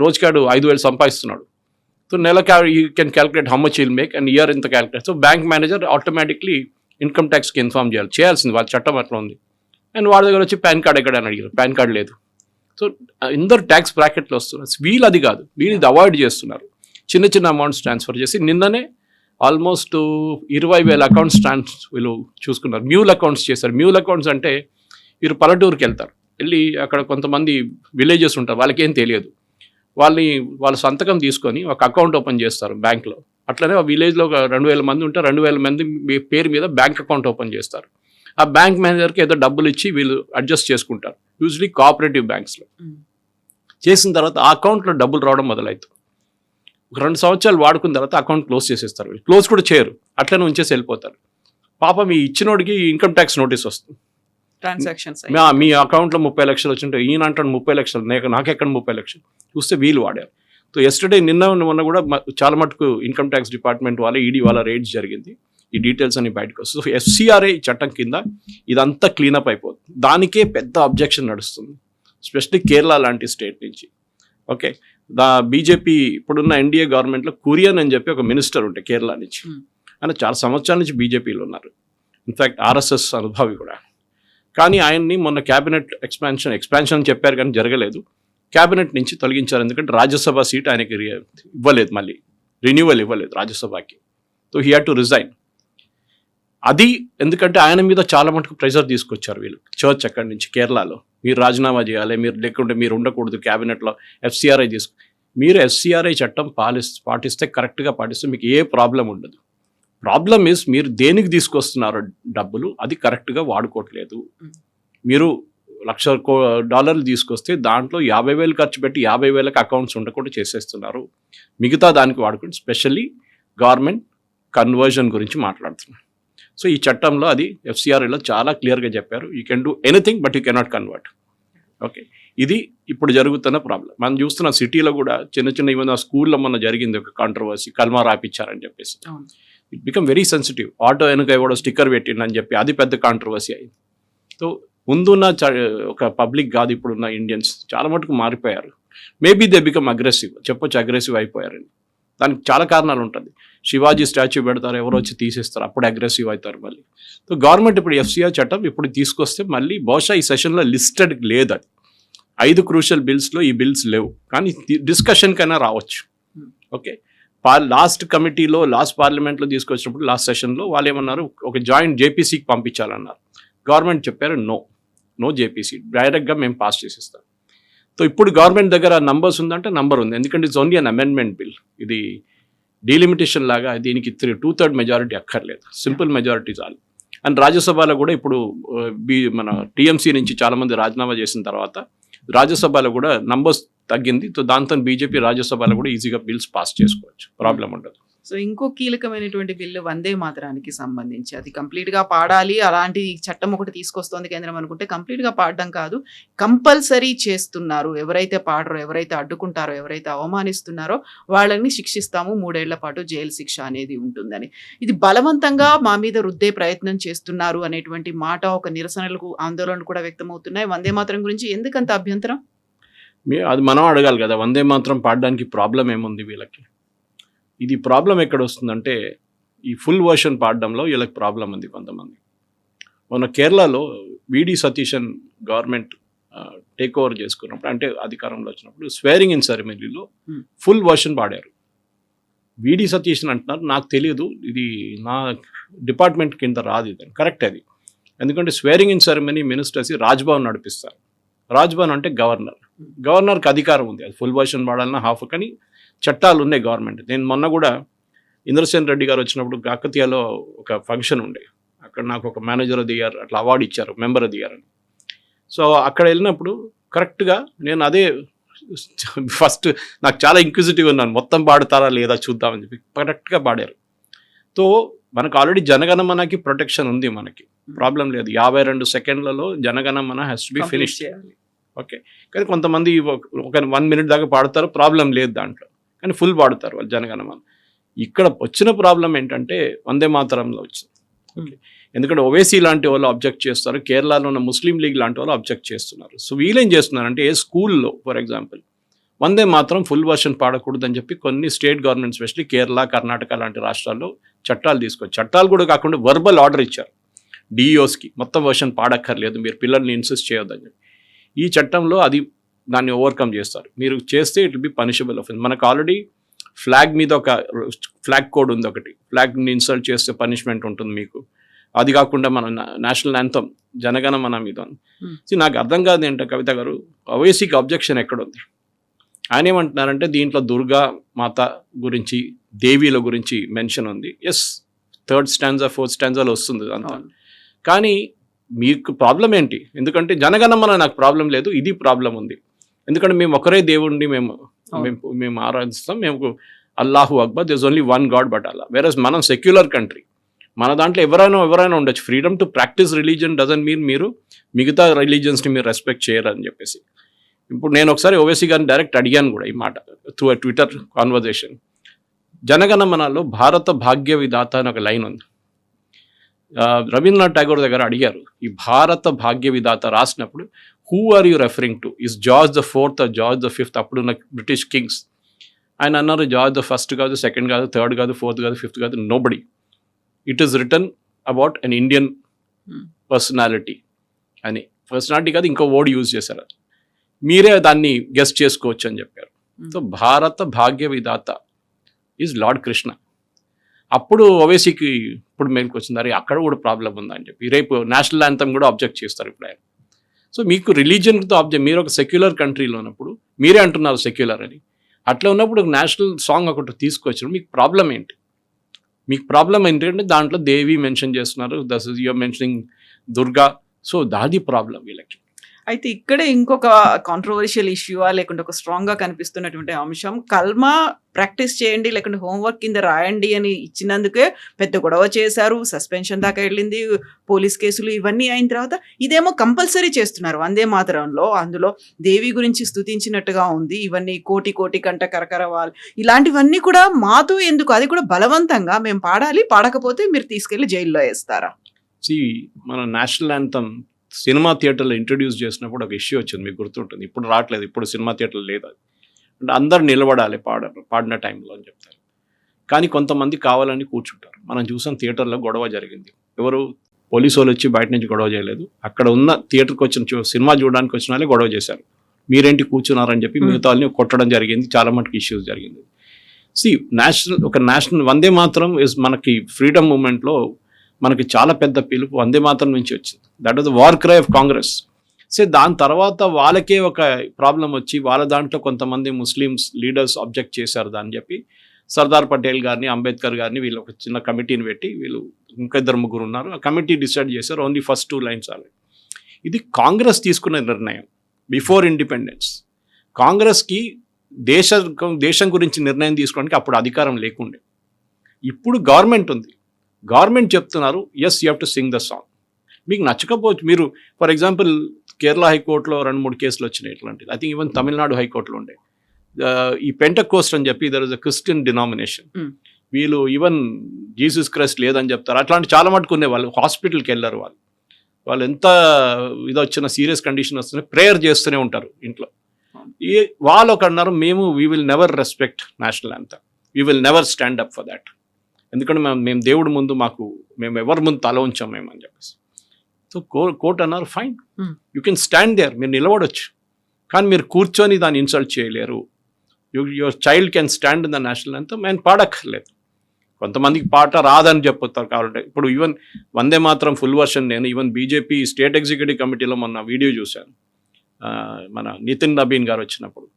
రోజుకాడు 5,000 సంపాదిస్తున్నాడు. సో నెలకి you can calculate how much will make and year ఇంత calculate. So bank manager automatically income ట్యాక్స్కి ఇన్ఫార్మ్ చేయాల్సింది, వాళ్ళ చట్టం అట్లా ఉంది. అండ్ వాడి దగ్గర వచ్చి పాన్ కార్డ్ ఎక్కడ అని అడిగారు, పాన్ కార్డ్ లేదు. సో అందరు ట్యాక్స్ బ్రాకెట్లో వస్తున్నారు. వీళ్ళు అది కాదు, వీళ్ళు ఇది అవాయిడ్ చేస్తున్నారు, చిన్న అమౌంట్స్ ట్రాన్స్ఫర్ చేసి. నిన్ననే ఆల్మోస్ట్ 20,000 అకౌంట్స్ వీళ్ళు చూసుకున్నారు, మ్యూల్ అకౌంట్స్ చేశారు. మ్యూల్ అకౌంట్స్ అంటే వీరు పల్లెటూరుకి వెళ్తారు, వెళ్ళి అక్కడ కొంతమంది విలేజెస్ ఉంటారు, వాళ్ళకి ఏం తెలియదు, వాళ్ళ సంతకం తీసుకొని ఒక అకౌంట్ ఓపెన్ చేస్తారు బ్యాంక్లో. అట్లనే ఆ విలేజ్లో ఒక 2,000 మంది ఉంటారు, 2,000 మంది పేరు మీద బ్యాంక్ అకౌంట్ ఓపెన్ చేస్తారు. ఆ బ్యాంక్ మేనేజర్కి ఏదో డబ్బులు ఇచ్చి వీళ్ళు అడ్జస్ట్ చేసుకుంటారు, యూజువలీ కోఆపరేటివ్ బ్యాంక్స్లో. చేసిన తర్వాత ఆ అకౌంట్లో డబ్బులు రావడం మొదలవుతుంది. ఒక 2 సంవత్సరాలు వాడుకున్న తర్వాత అకౌంట్ క్లోజ్ చేసేస్తారు. క్లోజ్ కూడా చేయరు, అట్లనే ఉంచేసి వెళ్ళిపోతారు. పాపం ఈ ఇచ్చినోడికి ఇన్కమ్ ట్యాక్స్ నోటీస్ వస్తుంది, ట్రాన్సాక్షన్స్ మీ అకౌంట్లో 30 లక్షలు వచ్చింటే ఈయన అంటాడు 30 లక్షలు, నాకెక్కడ 30 లక్షలు, చూస్తే వీళ్ళు వాడారు. సో ఎస్టర్డే మొన్న కూడా చాలా మటుకు ఇన్కమ్ ట్యాక్స్ డిపార్ట్మెంట్ వాళ్ళ ఈడీ వాళ్ళ రేట్స్ జరిగింది, ఈ డీటెయిల్స్ అన్ని బయటకు వస్తుంది. సో ఎఫ్సిఆర్ఏ చట్టం కింద ఇదంతా క్లీనప్ అయిపోతుంది. దానికే పెద్ద అబ్జెక్షన్ నడుస్తుంది, ఎస్పెషల్లీ కేరళ లాంటి స్టేట్ నుంచి. ఓకే, బీజేపీ ఇప్పుడున్న ఎన్డీఏ గవర్నమెంట్లో కురియన్ అని చెప్పి ఒక మినిస్టర్ ఉంటే కేరళ నుంచి, ఆయన చాలా సంవత్సరాల నుంచి బీజేపీలో ఉన్నారు, ఇన్ఫ్యాక్ట్ ఆర్ఎస్ఎస్ అనుభవి కూడా. కానీ ఆయన్ని మొన్న క్యాబినెట్ ఎక్స్పాన్షన్ చెప్పారు కానీ జరగలేదు, క్యాబినెట్ నుంచి తొలగించారు. ఎందుకంటే రాజ్యసభ సీట్ ఆయనకి ఇవ్వలేదు, మళ్ళీ రెన్యువల్ ఇవ్వలేదు రాజ్యసభకి. So he had to resign. అది ఎందుకంటే ఆయన మీద చాలా మటుకు ప్రెషర్ తీసుకొచ్చారు వీళ్ళు, చర్చ్ అక్కడి నుంచి కేరళలో, మీరు రాజీనామా చేయాలి, మీరు లేకుంటే మీరు ఉండకూడదు క్యాబినెట్లో, ఎఫ్సిఆర్ఐ మీరు ఎఫ్సిఆర్ఐ చట్టం పాటిస్తే కరెక్ట్గా పాటిస్తే మీకు ఏ ప్రాబ్లం ఉండదు. ప్రాబ్లం ఇస్ మీరు దేనికి తీసుకొస్తున్నారో డబ్బులు అది కరెక్ట్గా వాడుకోవట్లేదు. మీరు $1,00,000 తీసుకొస్తే దాంట్లో 50,000 ఖర్చు పెట్టి 50,000కి అకౌంట్స్ ఉండకుండా చేసేస్తున్నారు, మిగతా దానికి వాడుకుంటే. స్పెషల్లీ గవర్నమెంట్ కన్వర్జన్ గురించి మాట్లాడుతున్నారు. సో ఈ చట్టంలో అది ఎఫ్సిఆర్ఏలో చాలా క్లియర్గా చెప్పారు, you can do anything but you cannot convert. Okay, ఇది ఇప్పుడు జరుగుతున్న ప్రాబ్లం. మనం చూస్తున్న సిటీలో కూడా చిన్న ఏమైనా స్కూల్లో మొన్న జరిగింది ఒక కాంట్రవర్సీ, కల్మా రాపిచ్చారని చెప్పేసి. It become very sensitive. Auto వెనుక ఎవడో స్టిక్కర్ పెట్టిండని చెప్పి అది పెద్ద కాంట్రవర్సీ అయింది. సో ముందున్న ఒక పబ్లిక్ కాదు ఇప్పుడున్న ఇండియన్స్, చాలా మటుకు మారిపోయారు. మేబీ దే బికమ్ అగ్రెసివ్, చెప్పొచ్చు అగ్రెసివ్ అయిపోయారని. దానికి చాలా కారణాలు ఉంటుంది. శివాజీ స్టాచ్యూ పెడతారు, ఎవరో వచ్చి తీసేస్తారు, అప్పుడు అగ్రెసివ్ అవుతారు మళ్ళీ. సో గవర్నమెంట్ ఇప్పుడు ఎఫ్సిఆర్ చట్టం ఇప్పుడు తీసుకొస్తే మళ్ళీ బహుశా ఈ సెషన్లో లిస్టెడ్ లేదు, అది 5 క్రూషియల్ బిల్స్లో ఈ బిల్స్ లేవు, కానీ డిస్కషన్ కైనా రావచ్చు. ఓకే, లాస్ట్ కమిటీలో లాస్ట్ పార్లమెంట్లో తీసుకొచ్చినప్పుడు లాస్ట్ సెషన్లో వాళ్ళు ఏమన్నారు, ఒక జాయింట్ జేపీసీకి పంపించాలన్నారు. గవర్నమెంట్ చెప్పారు నో జేపీసీ, డైరెక్ట్గా మేము పాస్ చేసిస్తాం. సో ఇప్పుడు గవర్నమెంట్ దగ్గర నంబర్స్ ఉందంటే నంబర్ ఉంది, ఎందుకంటే it's only an amendment bill. ఇది డీలిమిటేషన్ లాగా, దీనికి 2/3 మెజారిటీ అక్కర్లేదు, సింపుల్ మెజారిటీ చాలు. అండ్ రాజ్యసభలో కూడా ఇప్పుడు మన టీఎంసీ నుంచి చాలామంది రాజీనామా చేసిన తర్వాత రాజ్యసభలో కూడా నంబర్స్ తగ్గింది. సో దాంతో బీజేపీ రాజ్యసభలో కూడా ఈజీగా బిల్స్ పాస్ చేసుకోవచ్చు, ప్రాబ్లం ఉండదు. సో ఇంకో కీలకమైనటువంటి బిల్లు వందే మాతరానికి సంబంధించి, అది కంప్లీట్ గా పాడాలి, అలాంటి చట్టం ఒకటి తీసుకొస్తోంది కేంద్రం అనుకుంటే కంప్లీట్ గా పాడడం కాదు, కంపల్సరీ చేస్తున్నారు. ఎవరైతే పాడరో, ఎవరైతే అడ్డుకుంటారో, ఎవరైతే అవమానిస్తున్నారో వాళ్ళని శిక్షిస్తాము, 3 ఏళ్ల పాటు జైలు శిక్ష అనేది ఉంటుందని. ఇది బలవంతంగా మా మీద రుద్దే ప్రయత్నం చేస్తున్నారు అనేటువంటి మాట, ఒక నిరసనలకు ఆందోళనలు కూడా వ్యక్తమవుతున్నాయి. వందే మాతరం గురించి ఎందుకంత అభ్యంతరం? అది మనం అడగాలి కదా, వందే మాత్రం పాడడానికి ప్రాబ్లం ఏముంది వీళ్ళకి? ఇది ప్రాబ్లం ఎక్కడ వస్తుందంటే ఈ ఫుల్ వర్షన్ పాడడంలో వీళ్ళకి ప్రాబ్లం ఉంది. కొంతమంది మొన్న కేరళలో విడి సతీశన్ గవర్నమెంట్ టేక్ ఓవర్ చేసుకున్నప్పుడు, అంటే అధికారంలో వచ్చినప్పుడు, స్వేరింగ్ ఇన్ సెరమనీలో ఫుల్ వర్షన్ పాడారు. విడి సతీశన్ అంటున్నారు, నాకు తెలియదు, ఇది నా డిపార్ట్మెంట్ కింద రాదు, ఇది కరెక్ట్ అది. ఎందుకంటే swearing in ceremony ministers Raj Bhavan నడిపిస్తారు. రాజ్భవన్ అంటే గవర్నర్కి అధికారం ఉంది, అది ఫుల్ వర్షన్ పాడాలన్నా హాఫ్, కానీ చట్టాలు ఉన్నాయి గవర్నమెంట్. నేను మొన్న కూడా ఇంద్రసేన్ రెడ్డి గారు వచ్చినప్పుడు కాకతీయలో ఒక ఫంక్షన్ ఉండే, అక్కడ నాకు ఒక మేనేజర్ ఆఫ్ ది ఇయర్ అట్లా అవార్డు ఇచ్చారు, మెంబర్ ఆఫ్ ది ఇయర్ అని. సో అక్కడ వెళ్ళినప్పుడు కరెక్ట్గా నేను అదే ఫస్ట్ నాకు చాలా ఇంక్విజిటివ్ ఉన్నాను, మొత్తం పాడుతారా లేదా చూద్దామని చెప్పి కరెక్ట్గా పాడారు. సో మనకు ఆల్రెడీ జనగణమనకి ప్రొటెక్షన్ ఉంది, మనకి ప్రాబ్లం లేదు. 52 సెకండ్లలో Jana Gana Mana has to be finish చేయాలి, ఓకే. కానీ కొంతమంది ఒక 1 మినిట్ దాకా పాడతారు, ప్రాబ్లం లేదు దాంట్లో, కానీ ఫుల్ పాడుతారు వాళ్ళు జనగణమన. ఇక్కడ వచ్చిన ప్రాబ్లం ఏంటంటే వందే మాతరంలో వచ్చింది, ఓకే. ఎందుకంటే ఓవైసీ లాంటి వాళ్ళు అబ్జెక్ట్ చేస్తారు, కేరళలో ఉన్న ముస్లిం లీగ్ లాంటి వాళ్ళు అబ్జెక్ట్ చేస్తున్నారు. సో వీళ్ళేం చేస్తున్నారంటే, ఏ స్కూల్లో for example Vande Mataram full version పాడకూడదని చెప్పి కొన్ని state government, specially Kerala, Karnataka లాంటి రాష్ట్రాల్లో చట్టాలు తీసుకొచ్చి, చట్టాలు కూడా కాకుండా వర్బల్ ఆర్డర్ ఇచ్చారు డిఈఓస్కి, మొత్తం వర్షన్ పాడక్కర్లేదు, మీరు పిల్లల్ని ఇన్సిస్ట్ చేయొద్దని చెప్పి. ఈ చట్టంలో అది దాన్ని ఓవర్కమ్ చేస్తారు. మీరు చేస్తే it will be punishable offence. మనకు ఆల్రెడీ ఫ్లాగ్ మీద ఒక ఫ్లాగ్ కోడ్ ఉంది, ఒకటి ఫ్లాగ్ని ఇన్సల్ట్ చేస్తే పనిష్మెంట్ ఉంటుంది మీకు. అది కాకుండా మన నేషనల్ యాంథమ్ జనగణమన మీద ఉంది. నాకు అర్థం కాదు ఏంటో కవిత గారు, ఓవైసీకి అబ్జెక్షన్ ఎక్కడుంది? ఆయన ఏమంటున్నారంటే దీంట్లో దుర్గా మాత గురించి, దేవీల గురించి మెన్షన్ ఉంది. ఎస్, 3rd స్టాంజా 4th స్టాంజాలో వస్తుంది అంతా. కానీ మీకు ప్రాబ్లం ఏంటి? ఎందుకంటే జనగణమన నాకు ప్రాబ్లం లేదు, ఇది ప్రాబ్లం ఉంది. ఎందుకంటే మేము ఒకరే దేవుడిని మేము ఆరాధిస్తాం, మేము అల్లాహు అక్బర్, this only one God but Allah. Whereas మనం సెక్యులర్ కంట్రీ, మన దాంట్లో ఎవరైనా ఉండొచ్చు. Freedom to practise religion doesn't mean మీరు మిగతా రిలీజియన్స్ని మీరు రెస్పెక్ట్ చేయరని చెప్పేసి. ఇప్పుడు నేను ఒకసారి ఓవైసీ గారిని డైరెక్ట్ అడిగాను కూడా ఈ మాట త్రూ ఎ ట్విట్టర్ కాన్వర్జేషన్. జనగణమనలో భారత భాగ్య విధాత అని ఒక లైన్ ఉంది. రవీంద్రనాథ్ ఠాగూర్ దగ్గర అడిగారు, ఈ భారత భాగ్య విధాత రాసినప్పుడు who are you referring to? Is George the 4th or George the 5th? అప్పుడున్న బ్రిటిష్ కింగ్స్. ఆయన అన్నారు, జార్జ్ ద 1st కాదు, 2nd కాదు, 3rd కాదు, 4th కాదు, 5th కాదు, nobody. It is written about an Indian personality అని. పర్సనాలిటీ కాదు, ఇంకో వర్డ్ యూజ్ చేశారు, మీరే దాన్ని గెస్ట్ చేసుకోవచ్చు అని చెప్పారు. సో భారత భాగ్య విధాత ఈజ్ లార్డ్ కృష్ణ. అప్పుడు ఓవైసీకి ఇప్పుడు మేలుకు వచ్చింది, అక్కడ కూడా ప్రాబ్లం ఉందని చెప్పి రేపు నేషనల్ యాంథమ్ కూడా అబ్జెక్ట్ చేస్తారు ఇప్పుడు ఆయన. సో మీకు రిలీజియన్తో అబ్జెక్ట్, మీరు ఒక సెక్యులర్ కంట్రీలో ఉన్నప్పుడు మీరే అంటున్నారు సెక్యులర్ అని, అట్లా ఉన్నప్పుడు ఒక నేషనల్ సాంగ్ ఒకటి తీసుకొచ్చినప్పుడు మీకు ప్రాబ్లం ఏంటి? మీకు ప్రాబ్లం ఏంటంటే దాంట్లో దేవి మెన్షన్ చేస్తున్నారు, thus is your mentioning Durga. So that the problem వీళ్ళకి. అయితే ఇక్కడే ఇంకొక కాంట్రవర్షియల్ ఇష్యూవా, లేకుంటే ఒక స్ట్రాంగ్ గా కనిపిస్తున్నటువంటి అంశం, కల్మా ప్రాక్టీస్ చేయండి లేకుంటే హోంవర్క్ కింద రాయండి అని ఇచ్చినందుకే పెద్ద గొడవ చేశారు, సస్పెన్షన్ దాకా వెళ్ళింది, పోలీస్ కేసులు ఇవన్నీ అయిన తర్వాత ఇదేమో కంపల్సరీ చేస్తున్నారు వందే మాతరంలో. అందులో దేవి గురించి స్తుతించినట్టుగా ఉంది, ఇవన్నీ కోటి కంట కరకరవాల్, ఇలాంటివన్నీ కూడా మాతో ఎందుకు? అది కూడా బలవంతంగా మేము పాడాలి, పాడకపోతే మీరు తీసుకెళ్లి జైల్లో వేస్తారా? మన నేషనల్ యాంథమ్ సినిమా థియేటర్లో ఇంట్రడ్యూస్ చేసినప్పుడు ఒక ఇష్యూ వచ్చింది, మీకు గుర్తుంటుంది. ఇప్పుడు రావట్లేదు, ఇప్పుడు సినిమా థియేటర్లో లేదు. అది అంటే అందరు నిలబడాలి పాడిన టైంలో అని చెప్తారు. కానీ కొంతమంది కావాలని కూర్చుంటారు. మనం చూసాం థియేటర్లో గొడవ జరిగింది. ఎవరు పోలీసు వాళ్ళు వచ్చి బయట నుంచి గొడవ చేయలేదు, అక్కడ ఉన్న థియేటర్కి వచ్చిన సినిమా చూడడానికి వచ్చిన వాళ్ళే గొడవ చేశారు. మీరేంటి కూర్చున్నారని చెప్పి మిగతా వాళ్ళని కొట్టడం జరిగింది, చాలా మటుకు ఇష్యూస్ జరిగింది. నేషనల్ వందే మాత్రం ఇస్ మనకి ఫ్రీడమ్ మూమెంట్లో మనకి చాలా పెద్ద పిలుపు వందే మాత్రం నుంచి వచ్చింది. That was the war cry of Congress. దాని తర్వాత వాళ్ళకే ఒక ప్రాబ్లం వచ్చి వాళ్ళ దాంట్లో కొంతమంది ముస్లిమ్స్ లీడర్స్ అబ్జెక్ట్ చేశారు దాన్ని చెప్పి సర్దార్ పటేల్ గారిని, అంబేద్కర్ గారిని వీళ్ళు ఒక చిన్న కమిటీని పెట్టి, వీళ్ళు ఇంకా 2-3 ఉన్నారు, ఆ కమిటీ డిసైడ్ చేశారు ఓన్లీ ఫస్ట్ 2 లైన్స్ ఆల్రెడీ. ఇది కాంగ్రెస్ తీసుకున్న నిర్ణయం బిఫోర్ ఇండిపెండెన్స్. కాంగ్రెస్కి దేశం గురించి నిర్ణయం తీసుకోవడానికి అప్పుడు అధికారం లేకుండే. ఇప్పుడు గవర్నమెంట్ ఉంది, గవర్నమెంట్ చెప్తున్నారు yes you have to sing the song. మీకు నచ్చకపోవచ్చు, మీరు ఫర్ ఎగ్జాంపుల్ కేరళ హైకోర్టులో 2-3 కేసులు వచ్చినాయి ఇట్లాంటిది. ఐ థింక్ ఈవెన్ తమిళనాడు హైకోర్టులో ఉండే ఈ పెంటకోస్ట్ అని చెప్పి there is a Christian denomination, వీళ్ళు ఈవెన్ జీసస్ క్రైస్ట్ లేదని చెప్తారు. అట్లాంటి చాలా మటుకునే వాళ్ళు హాస్పిటల్కి వెళ్ళారు. వాళ్ళు ఎంత ఇది వచ్చిన సీరియస్ కండిషన్ వస్తున్నా ప్రేయర్ చేస్తూనే ఉంటారు ఇంట్లో. వాళ్ళు ఒక అన్నారు, we will never respect national anthem, we will never stand up for that. ఎందుకంటే మేము దేవుడి ముందు మేము ఎవరి ముందు తల ఉంచాం మేము అని చెప్పేసి. సో కోర్ట్ అన్నారు fine, you can stand there, మీరు నిలబడొచ్చు, కానీ మీరు కూర్చొని దాన్ని ఇన్సల్ట్ చేయలేరు. Your child can stand in the national anthem and పాడక్కర్లేదు. కొంతమందికి పాట రాదని చెప్పుతారు కాబట్టి. ఇప్పుడు even Vande Mataram full version నేను ఈవెన్ బీజేపీ స్టేట్ ఎగ్జిక్యూటివ్ కమిటీలో మొన్న వీడియో చూశాను, మన నితిన్ నబీన్ గారు వచ్చినప్పుడు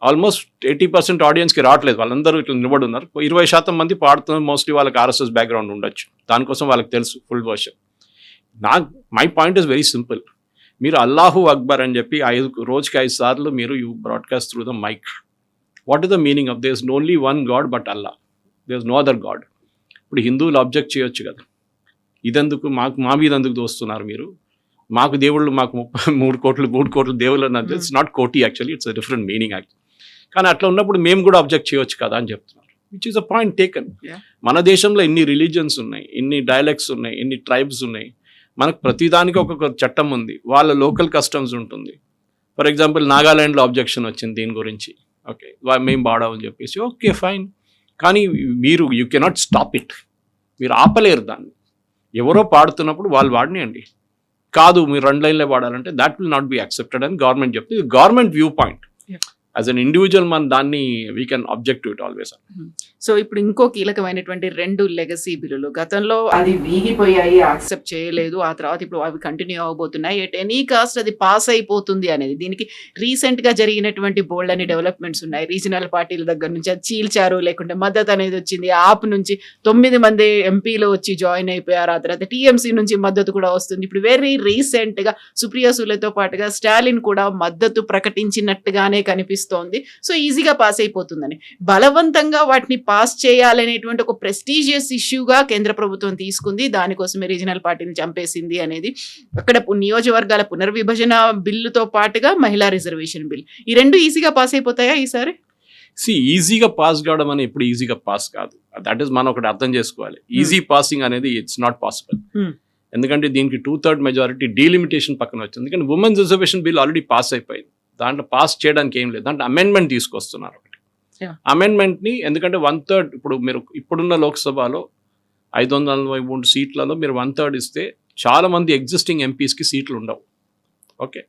ఆల్మోస్ట్ 80% ఆడియన్స్కి రావట్లేదు, వాళ్ళందరూ ఇట్లా నిలబడి ఉన్నారు. 20% మంది పాడుతున్నారు, మోస్ట్లీ వాళ్ళకి ఆర్ఎస్ఎస్ బ్యాక్గ్రౌండ్ ఉండొచ్చు, దానికోసం వాళ్ళకి తెలుసు full version. My point is very simple, మీరు అల్లాహు అక్బర్ అని చెప్పి రోజుకి 5 సార్లు మీరు you broadcast through the mic. What is the meaning of there is only one God but అల్లా, there is no other God. ఇప్పుడు హిందువులు అబ్జెక్ట్ చేయొచ్చు కదా, ఇదెందుకు మా మీద ఎందుకు దోస్తున్నారు మీరు, మాకు దేవుళ్ళు మాకు 3 కోట్లు దేవుళ్ళు అన్నది. ఇట్స్ నాట్ కోటి actually, it's a different meaning actually. కానీ అట్లా ఉన్నప్పుడు మేము కూడా అబ్జెక్ట్ చేయొచ్చు కదా అని చెప్తున్నారు, which is a point taken. మన దేశంలో ఎన్ని రిలీజియన్స్ ఉన్నాయి, ఎన్ని డైలెక్ట్స్ ఉన్నాయి, ఎన్ని ట్రైబ్స్ ఉన్నాయి, మనకు ప్రతిదానికి ఒక్కొక్క చట్టం ఉంది, వాళ్ళ లోకల్ కస్టమ్స్ ఉంటుంది. ఫర్ ఎగ్జాంపుల్ నాగాలాండ్లో అబ్జెక్షన్ వచ్చింది దీని గురించి, ఓకే మేము పాడామని చెప్పేసి, ఓకే ఫైన్, కానీ యూ కెనాట్ స్టాప్ ఇట్, మీరు ఆపలేరు దాన్ని. ఎవరో పాడుతున్నప్పుడు వాళ్ళు వాడినాయండి, కాదు మీరు 2 లైన్లే పాడాలంటే that will not be accepted అని గవర్నమెంట్ చెప్తే, government view point. As an individual మన దాన్ని we can object to it always. So ఇప్పుడు ఇంకో కీలకమైనటువంటి 2 లెగసీ బిల్లులు గతంలో అది వీగిపోయాయి, యాక్సెప్ట్ చేయలేదు, ఆ తర్వాత ఇప్పుడు అవి కంటిన్యూ అవబోతున్నాయి. ఎట్ ఎనీ కాస్ట్ అది పాస్ అయిపోతుంది అనేది, దీనికి రీసెంట్గా జరిగినటువంటి బోల్డ్ అని డెవలప్మెంట్స్ ఉన్నాయి. రీజనల్ పార్టీల దగ్గర నుంచి అది చీల్చారు, లేకుంటే మద్దతు అనేది వచ్చింది. ఆప్ నుంచి 9 మంది ఎంపీలు వచ్చి జాయిన్ అయిపోయారు, ఆ తర్వాత టీఎంసీ నుంచి మద్దతు కూడా వస్తుంది. ఇప్పుడు వెరీ రీసెంట్గా సుప్రియా సూలేతో పాటుగా స్టాలిన్ కూడా మద్దతు ప్రకటించినట్టుగానే కనిపిస్తోంది. సో ఈజీగా పాస్ అయిపోతుందని, బలవంతంగా వాటిని పాస్ చేయాలనేటువంటి ఒక ప్రెస్టీజియస్ ఇష్యూగా కేంద్ర ప్రభుత్వం తీసుకుంది. దానికోసమే రీజనల్ పార్టీని చంపేసింది అనేది. అక్కడ నియోజకవర్గాల పునర్విభజన బిల్లుతో పాటుగా మహిళా రిజర్వేషన్ బిల్, ఈ 2 ఈజీగా పాస్ అయిపోతాయా ఈసారి? ఈజీగా పాస్ కావడం అని ఎప్పుడు ఈజీగా పాస్ కాదు, దట్ ఈస్ మనం ఒకటి అర్థం చేసుకోవాలి. ఈజీ పాసింగ్ అనేది ఇట్స్ నాట్ పాసిబుల్. ఎందుకంటే దీనికి 2/3 మెజారిటీ డీలిమిటేషన్ పక్కన వచ్చింది. ఎందుకంటే women's reservation bill already pass అయిపోయింది, దాంట్లో పాస్ చేయడానికి ఏం లేదు, దాంట్లో అమెండ్మెంట్ తీసుకొస్తున్నారు ఒకటి. అమెండ్మెంట్ని ఎందుకంటే 1/3 ఇప్పుడు మీరు ఇప్పుడున్న లోక్సభలో 543 సీట్లలో మీరు 1/3 ఇస్తే చాలా మంది ఎగ్జిస్టింగ్ ఎంపీస్కి సీట్లు ఉండవు, ఓకే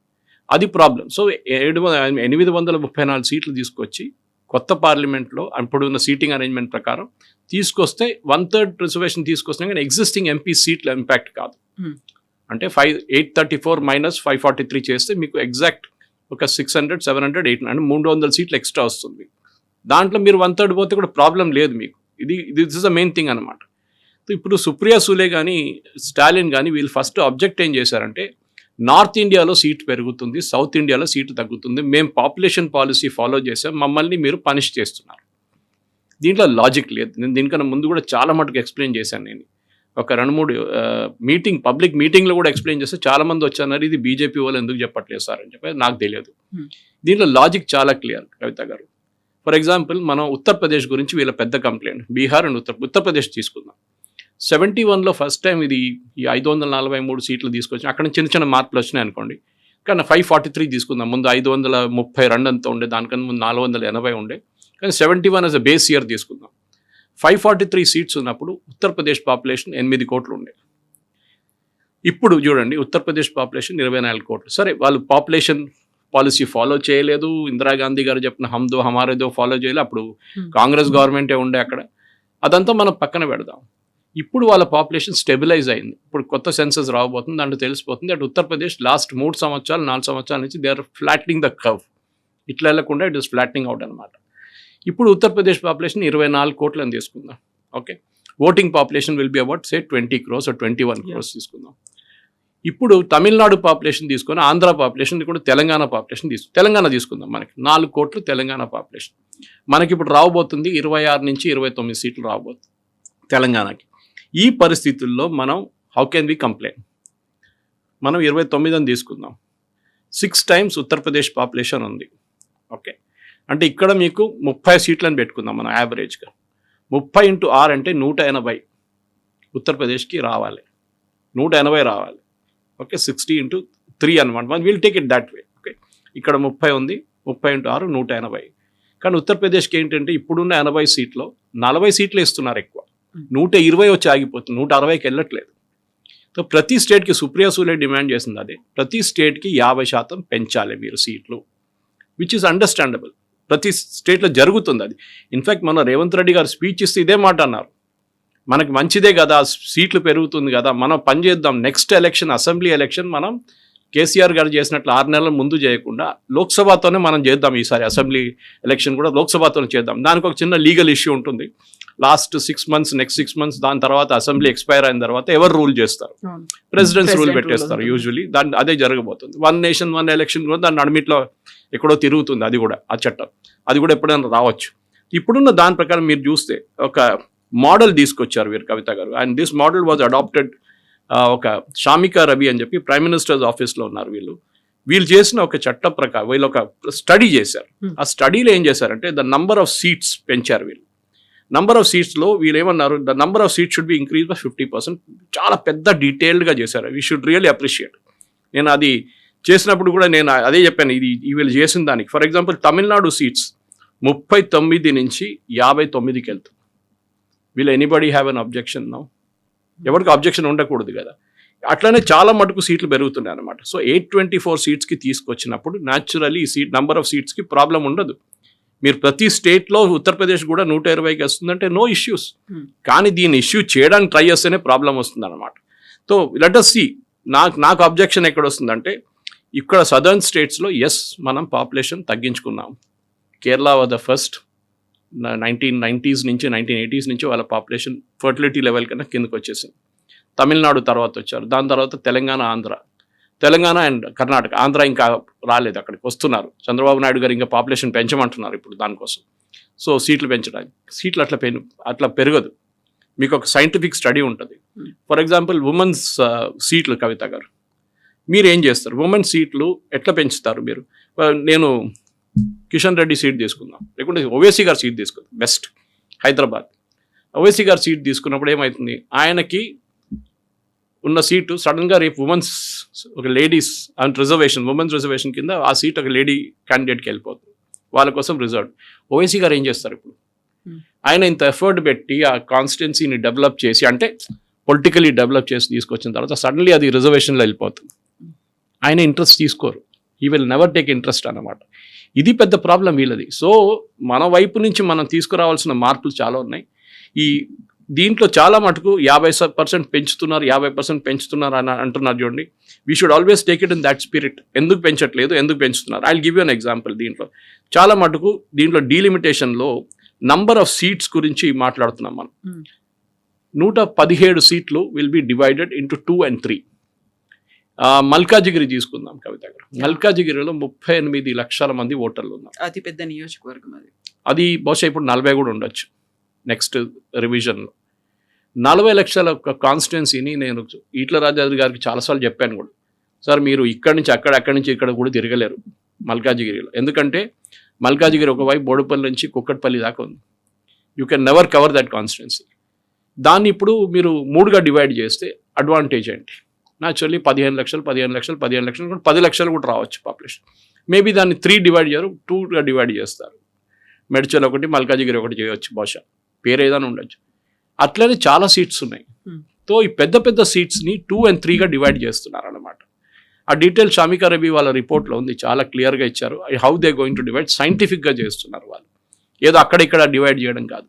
అది ప్రాబ్లం. సో 834 సీట్లు తీసుకొచ్చి కొత్త పార్లమెంట్లో ఇప్పుడున్న సీటింగ్ అరేంజ్మెంట్ ప్రకారం తీసుకొస్తే 1/3 రిజర్వేషన్ తీసుకొచ్చినా కానీ ఎగ్జిస్టింగ్ ఎంపీ సీట్ల ఇంపాక్ట్ కాదు. అంటే 834 మైనస్ 543 చేస్తే మీకు ఎగ్జాక్ట్ ఒక 600, 700, 800 అంటే 300 సీట్లు ఎక్స్ట్రా వస్తుంది. దాంట్లో మీరు 1/3 పోతే కూడా ప్రాబ్లం లేదు మీకు. This is the main thing అనమాట. ఇప్పుడు సుప్రియా సూలే కానీ స్టాలిన్ కానీ వీళ్ళు ఫస్ట్ అబ్జెక్ట్ ఏం చేశారంటే, నార్త్ ఇండియాలో సీట్ పెరుగుతుంది, సౌత్ ఇండియాలో సీటు తగ్గుతుంది, మేము పాపులేషన్ పాలసీ ఫాలో చేసాం, మమ్మల్ని మీరు పనిష్ చేస్తున్నారు. దీంట్లో లాజిక్ లేదు. నేను దీనికన్నా ముందు కూడా చాలా మటుకు ఎక్స్ప్లెయిన్ చేశాను. నేను ఒక 2-3 పబ్లిక్ మీటింగ్లో కూడా ఎక్స్ప్లెయిన్ చేస్తే చాలామంది వచ్చారు, ఇది బీజేపీ వాళ్ళు ఎందుకు చెప్పట్లేదు సార్ అని చెప్పి. నాకు తెలియదు, దీంట్లో లాజిక్ చాలా క్లియర్ కవిత గారు. ఫర్ ఎగ్జాంపుల్ మనం ఉత్తరప్రదేశ్ గురించి వీళ్ళ పెద్ద కంప్లైంట్, బీహార్ అండ్ ఉత్తరప్రదేశ్ తీసుకుందాం. 71లో ఫస్ట్ టైం ఈ 543 సీట్లు తీసుకొచ్చి అక్కడ చిన్న మార్పులు వచ్చినాయి అనుకోండి, కానీ 543 తీసుకుందాం. ముందు 532 అంతా ఉండే, దానికన్నా ముందు 480 ఉండే, కానీ 71 యాజ్ అ బేస్ ఇయర్ తీసుకుందాం. 543 సీట్స్ ఉన్నప్పుడు ఉత్తరప్రదేశ్ పాపులేషన్ 8 కోట్లు ఉండే. ఇప్పుడు చూడండి ఉత్తరప్రదేశ్ పాపులేషన్ 24 కోట్లు. సరే వాళ్ళు పాపులేషన్ పాలసీ ఫాలో చేయలేదు, ఇందిరాగాంధీ గారు చెప్పిన హమ్దో హమారేదో ఫాలో చేయలేదు, అప్పుడు కాంగ్రెస్ గవర్నమెంటే ఉండే అక్కడ. అదంతా మనం పక్కన పెడదాం. ఇప్పుడు వాళ్ళ పాపులేషన్ స్టెబిలైజ్ అయింది. ఇప్పుడు కొత్త సెన్సస్ రాబోతుంది, దాంట్లో తెలిసిపోతుంది అటు ఉత్తరప్రదేశ్ లాస్ట్ 3 సంవత్సరాలు 4 సంవత్సరాల నుంచి they are flattening the curve. ఇట్లా వెళ్ళకుండా ఇట్ ఇస్ ఫ్లాట్నింగ్ అవుట్ అనమాట. ఇప్పుడు ఉత్తరప్రదేశ్ పాపులేషన్ 24 కోట్లు అని తీసుకుందాం. Okay, voting population will be about say 20 crores or 21 crores తీసుకుందాం. ఇప్పుడు తమిళనాడు పాపులేషన్ తీసుకొని ఆంధ్ర పాపులేషన్ కూడా తెలంగాణ పాపులేషన్ తెలంగాణ తీసుకుందాం. మనకి 4 కోట్లు తెలంగాణ పాపులేషన్. మనకి ఇప్పుడు రాబోతుంది 26 నుంచి 29 సీట్లు రాబోతుంది తెలంగాణకి. ఈ పరిస్థితుల్లో మనం హౌ కెన్ వి కంప్లైంట్? మనం 29 అని తీసుకుందాం. 6 times ఉత్తరప్రదేశ్ పాపులేషన్ ఉంది. ఓకే, అంటే ఇక్కడ మీకు 30 సీట్లని పెట్టుకుందాం మనం యావరేజ్గా. 30 into 6 అంటే 180 ఉత్తరప్రదేశ్కి రావాలి, 180 రావాలి. ఓకే, 60 into 3 అనమాట. Will take it that way. Okay, ఇక్కడ 30 ఉంది, 30 into 6 180. కానీ ఉత్తరప్రదేశ్కి ఏంటంటే ఇప్పుడున్న 80 సీట్లో 40 సీట్లు ఇస్తున్నారు ఎక్కువ, 120 వచ్చి ఆగిపోతుంది, 160కి వెళ్ళట్లేదు. సో ప్రతి స్టేట్కి సుప్రియా సూలే డిమాండ్ చేసింది అదే, ప్రతి స్టేట్కి 50% పెంచాలి మీరు సీట్లు, విచ్ ఈస్ అండర్స్టాండబుల్. ప్రతి స్టేట్లో జరుగుతుంది అది. ఇన్ఫ్యాక్ట్ మన రేవంత్ రెడ్డి గారు స్పీచ్ ఇస్తే ఇదే మాట అన్నారు, మనకి మంచిదే కదా సీట్లు పెరుగుతుంది కదా, మనం పని చేద్దాం. నెక్స్ట్ ఎలక్షన్ అసెంబ్లీ ఎలక్షన్ మనం కేసీఆర్ గారు చేసినట్లు 6 నెలల ముందు చేయకుండా లోక్సభతోనే మనం చేద్దాం. ఈసారి అసెంబ్లీ ఎలక్షన్ కూడా లోక్సభతోనే చేద్దాం. దానికి ఒక చిన్న లీగల్ ఇష్యూ ఉంటుంది. లాస్ట్ 6 months, నెక్స్ట్ 6 months, దాని తర్వాత అసెంబ్లీ ఎక్స్పైర్ అయిన తర్వాత ఎవరు రూల్ చేస్తారు? ప్రెసిడెంట్స్ రూల్ పెట్టేస్తారు యూజువలీ. దాన్ని అదే జరగబోతుంది. 1 nation 1 election కూడా దాని నడిమిట్లో ఎక్కడో తిరుగుతుంది. అది కూడా ఆ చట్టం అది కూడా ఎప్పుడైనా రావచ్చు. ఇప్పుడున్న దాని ప్రకారం మీరు చూస్తే ఒక మోడల్ తీసుకొచ్చారు వీరు కవిత గారు. And this model was adapted. ఒక షామికా రవి అని చెప్పి ప్రైమ్ మినిస్టర్స్ ఆఫీస్లో ఉన్నారు వీళ్ళు చేసిన ఒక చట్టం ప్రకారం వీళ్ళు ఒక స్టడీ చేశారు. ఆ స్టడీలో ఏం చేశారంటే ద నంబర్ ఆఫ్ సీట్స్ పెంచారు వీళ్ళు. నంబర్ ఆఫ్ సీట్స్లో వీళ్ళు ఏమన్నారు, the number of seats should be increase by 50%. చాలా పెద్ద డీటెయిల్డ్గా చేశారు. We should really appreciate. నేను అది చేసినప్పుడు కూడా నేను అదే చెప్పాను, ఇది వీళ్ళు చేసిన దానికి. ఫర్ ఎగ్జాంపుల్ తమిళనాడు సీట్స్ 39 నుంచి 59కి వెళ్తుంది. Will anybody have an objection now? ఎవరికి అబ్జెక్షన్ ఉండకూడదు కదా. అట్లనే చాలా మటుకు సీట్లు పెరుగుతున్నాయి అనమాట. సో 824 సీట్స్కి తీసుకొచ్చినప్పుడు న్యాచురల్లీ ఈ నంబర్ ఆఫ్ సీట్స్కి ప్రాబ్లం ఉండదు. మీరు ప్రతి స్టేట్లో ఉత్తరప్రదేశ్ కూడా 120కి వస్తుందంటే నో ఇష్యూస్. కానీ దీన్ని ఇష్యూ చేయడానికి ట్రై చేస్తేనే ప్రాబ్లం వస్తుంది అనమాట. So let us see. నాకు అబ్జెక్షన్ ఎక్కడ వస్తుందంటే ఇక్కడ సదర్న్ స్టేట్స్లో ఎస్ మనం పాపులేషన్ తగ్గించుకున్నాం. Kerala was the first 1990s నుంచి 1980s నుంచి వాళ్ళ పాపులేషన్ ఫర్టిలిటీ లెవెల్ కన్నా కిందకు వచ్చేసింది. తమిళనాడు తర్వాత వచ్చారు, దాని తర్వాత తెలంగాణ అండ్ కర్ణాటక. ఆంధ్ర ఇంకా రాలేదు, అక్కడికి వస్తున్నారు. చంద్రబాబు నాయుడు గారు ఇంకా పాపులేషన్ పెంచమంటున్నారు ఇప్పుడు దానికోసం. సో సీట్లు పెంచడానికి, సీట్లు అట్లా పెరగదు. మీకు ఒక సైంటిఫిక్ స్టడీ ఉంటుంది. ఫర్ ఎగ్జాంపుల్ ఉమెన్స్ సీట్లు కవిత గారు మీరు ఏం చేస్తారు? ఉమెన్స్ సీట్లు ఎట్లా పెంచుతారు మీరు? నేను కిషన్ రెడ్డి సీట్ తీసుకుందాం, లేకుంటే ఓవైసీ గారు సీట్ తీసుకుందాం. బెస్ట్ హైదరాబాద్ ఓవైసీ గారు సీట్ తీసుకున్నప్పుడు ఏమవుతుంది, ఆయనకి ఉన్న సీటు సడన్గా రేపు ఉమెన్స్ ఒక ladies and reservation, women's reservation కింద ఆ సీట్ ఒక లేడీ క్యాండిడేట్కి వెళ్ళిపోతుంది, వాళ్ళ కోసం రిజర్వ్. ఓవైసీ గారు ఏం చేస్తారు ఇప్పుడు? ఆయన ఇంత ఎఫర్ట్ పెట్టి ఆ కాన్స్టిట్యున్సీని డెవలప్ చేసి, అంటే పొలిటికలీ డెవలప్ చేసి తీసుకొచ్చిన తర్వాత సడన్లీ అది రిజర్వేషన్లో వెళ్ళిపోతుంది. ఆయన ఇంట్రెస్ట్ తీసుకోరు. He will never take interest అన్నమాట. ఇది పెద్ద ప్రాబ్లం వీళ్ళది. సో మన వైపు నుంచి మనం తీసుకురావాల్సిన మార్పులు చాలా ఉన్నాయి. దీంట్లో చాలా మటుకు 50% పెంచుతున్నారు, 50% పెంచుతున్నారు అని అంటున్నారు చూడండి. We should always take it in that spirit. ఎందుకు పెంచట్లేదు, ఎందుకు పెంచుతున్నారు? I will give you an example. చాలా మటుకు దీంట్లో డీలిమిటేషన్లో నంబర్ ఆఫ్ సీట్స్ గురించి మాట్లాడుతున్నాం మనం. 117 సీట్లు will be divided into 2 and 3. Malkajgiri తీసుకుందాం కవిత గారు. మల్కాజిగిరిలో 38 లక్షల మంది ఓటర్లు ఉన్నారు. అతి పెద్ద నియోజకవర్గం అది బహుశా ఇప్పుడు 40 కూడా ఉండొచ్చు నెక్స్ట్ రివిజన్లో. 40 లక్షల కాన్స్టిట్యున్సీని నేను ఈట్ల రాజేంద్ర గారికి చాలాసార్లు చెప్పాను కూడా, సార్ మీరు ఇక్కడి నుంచి అక్కడి నుంచి ఇక్కడ కూడా తిరగలేరు మల్కాజిగిరిలో. ఎందుకంటే మల్కాజిగిరి ఒకవైపు బోడుపల్లి నుంచి కుక్కట్పల్లి దాకా ఉంది. You can never cover that constituency. దాన్ని ఇప్పుడు మీరు 3గా డివైడ్ చేస్తే అడ్వాంటేజ్ ఏంటి? న్యాచురల్లీ 15 లక్షలు 10 లక్షలు కూడా రావచ్చు పాపులేషన్. మేబీ దాన్ని 3 డివైడ్ చేయరు, 2గా డివైడ్ చేస్తారు. మెడ్చల్ ఒకటి, మల్కాజిగిరి ఒకటి చేయవచ్చు, బహుశా పేరు ఏదైనా ఉండొచ్చు. అట్లనే చాలా సీట్స్ ఉన్నాయి. సో ఈ పెద్ద సీట్స్ని 2 and 3గా డివైడ్ చేస్తున్నారు అన్నమాట. ఆ డీటెయిల్ షామికా రబీ వాళ్ళ రిపోర్ట్లో ఉంది, చాలా క్లియర్గా ఇచ్చారు. How they going to divide, సైంటిఫిక్గా చేస్తున్నారు వాళ్ళు, ఏదో అక్కడిక్కడ డివైడ్ చేయడం కాదు.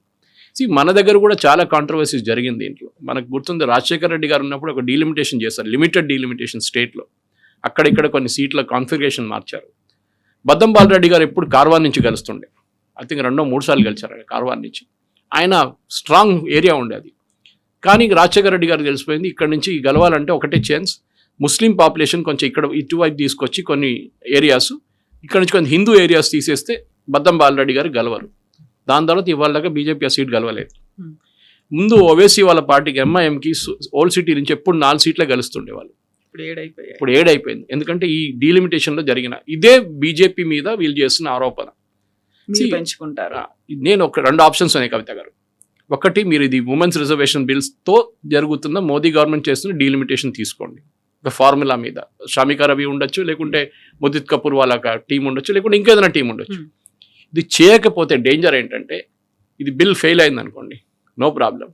మన దగ్గర కూడా చాలా కాంట్రవర్సీస్ జరిగింది దీంట్లో. మనకు గుర్తుంది, రాజశేఖర రెడ్డి గారు ఉన్నప్పుడు ఒక డీలిమిటేషన్ చేశారు, లిమిటెడ్ డీలిమిటేషన్ స్టేట్లో. అక్కడిక్కడ కొన్ని సీట్ల కాన్ఫిగరేషన్ మార్చారు. బద్దం బాలరెడ్డి గారు ఎప్పుడు కార్వాన్ నుంచి గెలుస్తుండే, ఐ థింక్ 2-3 సార్లు గెలిచారు కార్వాన్ నుంచి. ఆయన స్ట్రాంగ్ ఏరియా ఉండేది. కానీ రాజశేఖర రెడ్డి గారు తెలిసిపోయింది, ఇక్కడ నుంచి గెలవాలంటే ఒకటే ఛాన్స్, ముస్లిం పాపులేషన్ కొంచెం ఇక్కడ ఇటువైపు తీసుకొచ్చి కొన్ని ఏరియాస్, ఇక్కడ నుంచి కొంచెం హిందూ ఏరియాస్ తీసేస్తే బద్దం బాలరెడ్డి గారు గెలవరు. దాని తర్వాత ఇవాళ దాకా బీజేపీ ఆ సీట్ గెలవలేదు. ముందు ఓవైసీ వాళ్ళ పార్టీకి ఎంఐఎంకి ఓల్డ్ సిటీ నుంచి ఎప్పుడు 4 సీట్లే గెలుస్తుండే వాళ్ళు, ఇప్పుడు 7 అయిపోయింది. ఎందుకంటే ఈ డీలిమిటేషన్లో జరిగిన ఇదే బీజేపీ మీద వీళ్ళు చేస్తున్న ఆరోపణ. పెంచుకుంటారా? నేను 2 ఆప్షన్స్ ఉన్నాయి కవిత గారు. ఒకటి, మీరు ఇది ఉమెన్స్ రిజర్వేషన్ బిల్స్తో జరుగుతున్న మోదీ గవర్నమెంట్ చేస్తున్న డీలిమిటేషన్ తీసుకోండి, ఒక ఫార్ములా మీద. షామికా రవి ఉండొచ్చు, లేకుంటే ముదిత్ కపూర్ వాళ్ళ టీం ఉండొచ్చు, లేకుంటే ఇంకేదైనా టీం ఉండొచ్చు. ఇది చేయకపోతే డేంజర్ ఏంటంటే, ఇది బిల్ ఫెయిల్ అయింది అనుకోండి, నో ప్రాబ్లం,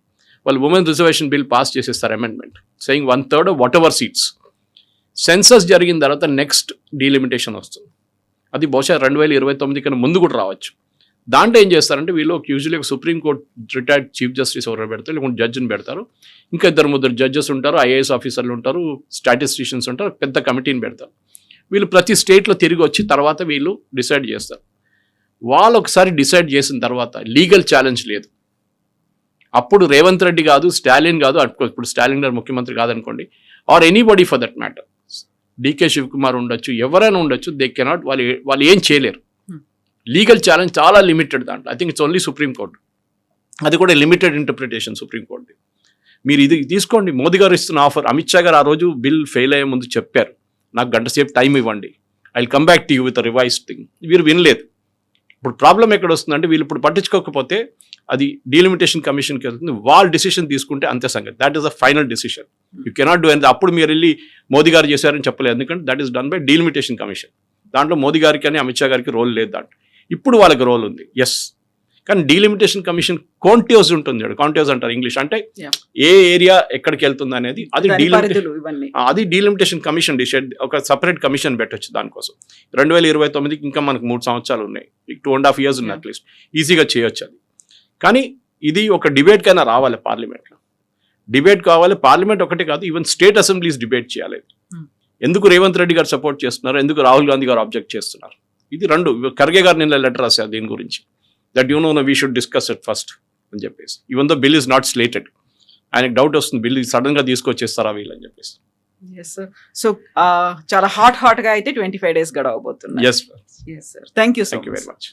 వాళ్ళు ఉమెన్ రిజర్వేషన్ బిల్ పాస్ చేసేస్తారు, amendment saying 1/3 what ever seats. Census జరిగిన తర్వాత నెక్స్ట్ డీలిమిటేషన్ వస్తుంది, అది బహుశా 2029 కన్నా ముందు కూడా రావచ్చు. దాంట్లో ఏం చేస్తారంటే వీళ్ళు యూజువల్లీ ఒక సుప్రీంకోర్టు రిటైర్డ్ చీఫ్ జస్టిస్ ఎవరు పెడతారు, లేకుంటే జడ్జిని పెడతారు, ఇంకా 2-3 జడ్జెస్ ఉంటారు, ఐఏఎస్ ఆఫీసర్లు ఉంటారు, స్టాటిస్టిషియన్స్ ఉంటారు, పెద్ద కమిటీని పెడతారు. వీళ్ళు ప్రతి స్టేట్లో తిరిగి వచ్చి తర్వాత వీళ్ళు డిసైడ్ చేస్తారు. వాళ్ళు ఒకసారి డిసైడ్ చేసిన తర్వాత లీగల్ ఛాలెంజ్ లేదు. అప్పుడు రేవంత్ రెడ్డి కాదు, స్టాలిన్ కాదు, ఇప్పుడు స్టాలిన్ గారు ముఖ్యమంత్రి కాదనుకోండి, or anybody for that matter, DK Shivakumar ఉండొచ్చు, ఎవరైనా ఉండొచ్చు, దే కెనాట్, వాళ్ళు ఏం చేయలేరు. లీగల్ ఛాలెంజ్ చాలా లిమిటెడ్ దాంట్లో. I think it's only supreme court, అది కూడా లిమిటెడ్ ఇంటర్ప్రిటేషన్ సుప్రీంకోర్టు. మీరు ఇది తీసుకోండి, మోదీ గారు ఇస్తున్న ఆఫర్. అమిత్ షా గారు ఆ రోజు బిల్ ఫెయిల్ అయ్యే ముందు చెప్పారు, నాకు గంట సేపు టైం ఇవ్వండి, I will come back to you with revise thing. వీరు వినలేదు. ఇప్పుడు ప్రాబ్లం ఎక్కడ వస్తుందంటే, వీళ్ళు ఇప్పుడు పట్టించుకోకపోతే అది డీలిమిటేషన్ కమిషన్కి వెళ్తుంది, వాళ్ళు డిసిషన్ తీసుకుంటే అంతే సంగతి. That is the final decision, you cannot do any. అప్పుడు మీరు వెళ్ళి మోదీ గారు చేశారని చెప్పలేదు, ఎందుకంటే that is done by delimitation commission. దాంట్లో మోదీ గారికి అని అమిత్ షా గారికి రోల్ లేదు దాంట్లో. ఇప్పుడు వాళ్ళకి రోల్ ఉంది, ఎస్. కానీ డీలిమిటేషన్ కమిషన్ కాంటోస్ ఉంటుంది, కాంటోస్ అంటారు ఇంగ్లీష్, అంటే ఏ ఏరియా ఎక్కడికి వెళ్తుంది అనేది, అది డీలిమిటేషన్ కమిషన్ డిసైడ్, ఒక సపరేట్ కమిషన్ పెట్టొచ్చు దానికోసం. 2029కి ఇంకా మనకు 3 సంవత్సరాలు ఉన్నాయి, 2.5 years ఉన్నాయి అట్లీస్ట్, ఈజీగా చేయొచ్చు అది. కానీ ఇది ఒక డిబేట్కైనా రావాలి పార్లమెంట్లో, డిబేట్ కావాలి. పార్లమెంట్ ఒకటే కాదు, ఈవెన్ స్టేట్ అసెంబ్లీస్ డిబేట్ చేయాలి. ఎందుకు రేవంత్ రెడ్డి గారు సపోర్ట్ చేస్తున్నారు, ఎందుకు రాహుల్ గాంధీ గారు ఆబ్జెక్ట్ చేస్తున్నారు, ఇది 2. ఖర్గే గారు నిన్న లెటర్ రాశారు దీని గురించి, that you know we should discuss it first అని చెప్పేసి. Even though bill is not slated, ఆయనకు డౌట్ వస్తుంది, బిల్ సడన్ గా తీసుకొచ్చేస్తారా వీళ్ళు అని చెప్పేసి. సో చాలా హాట్ గా అయితే 25 days గడవబోతుంది. Yes, thank you very much.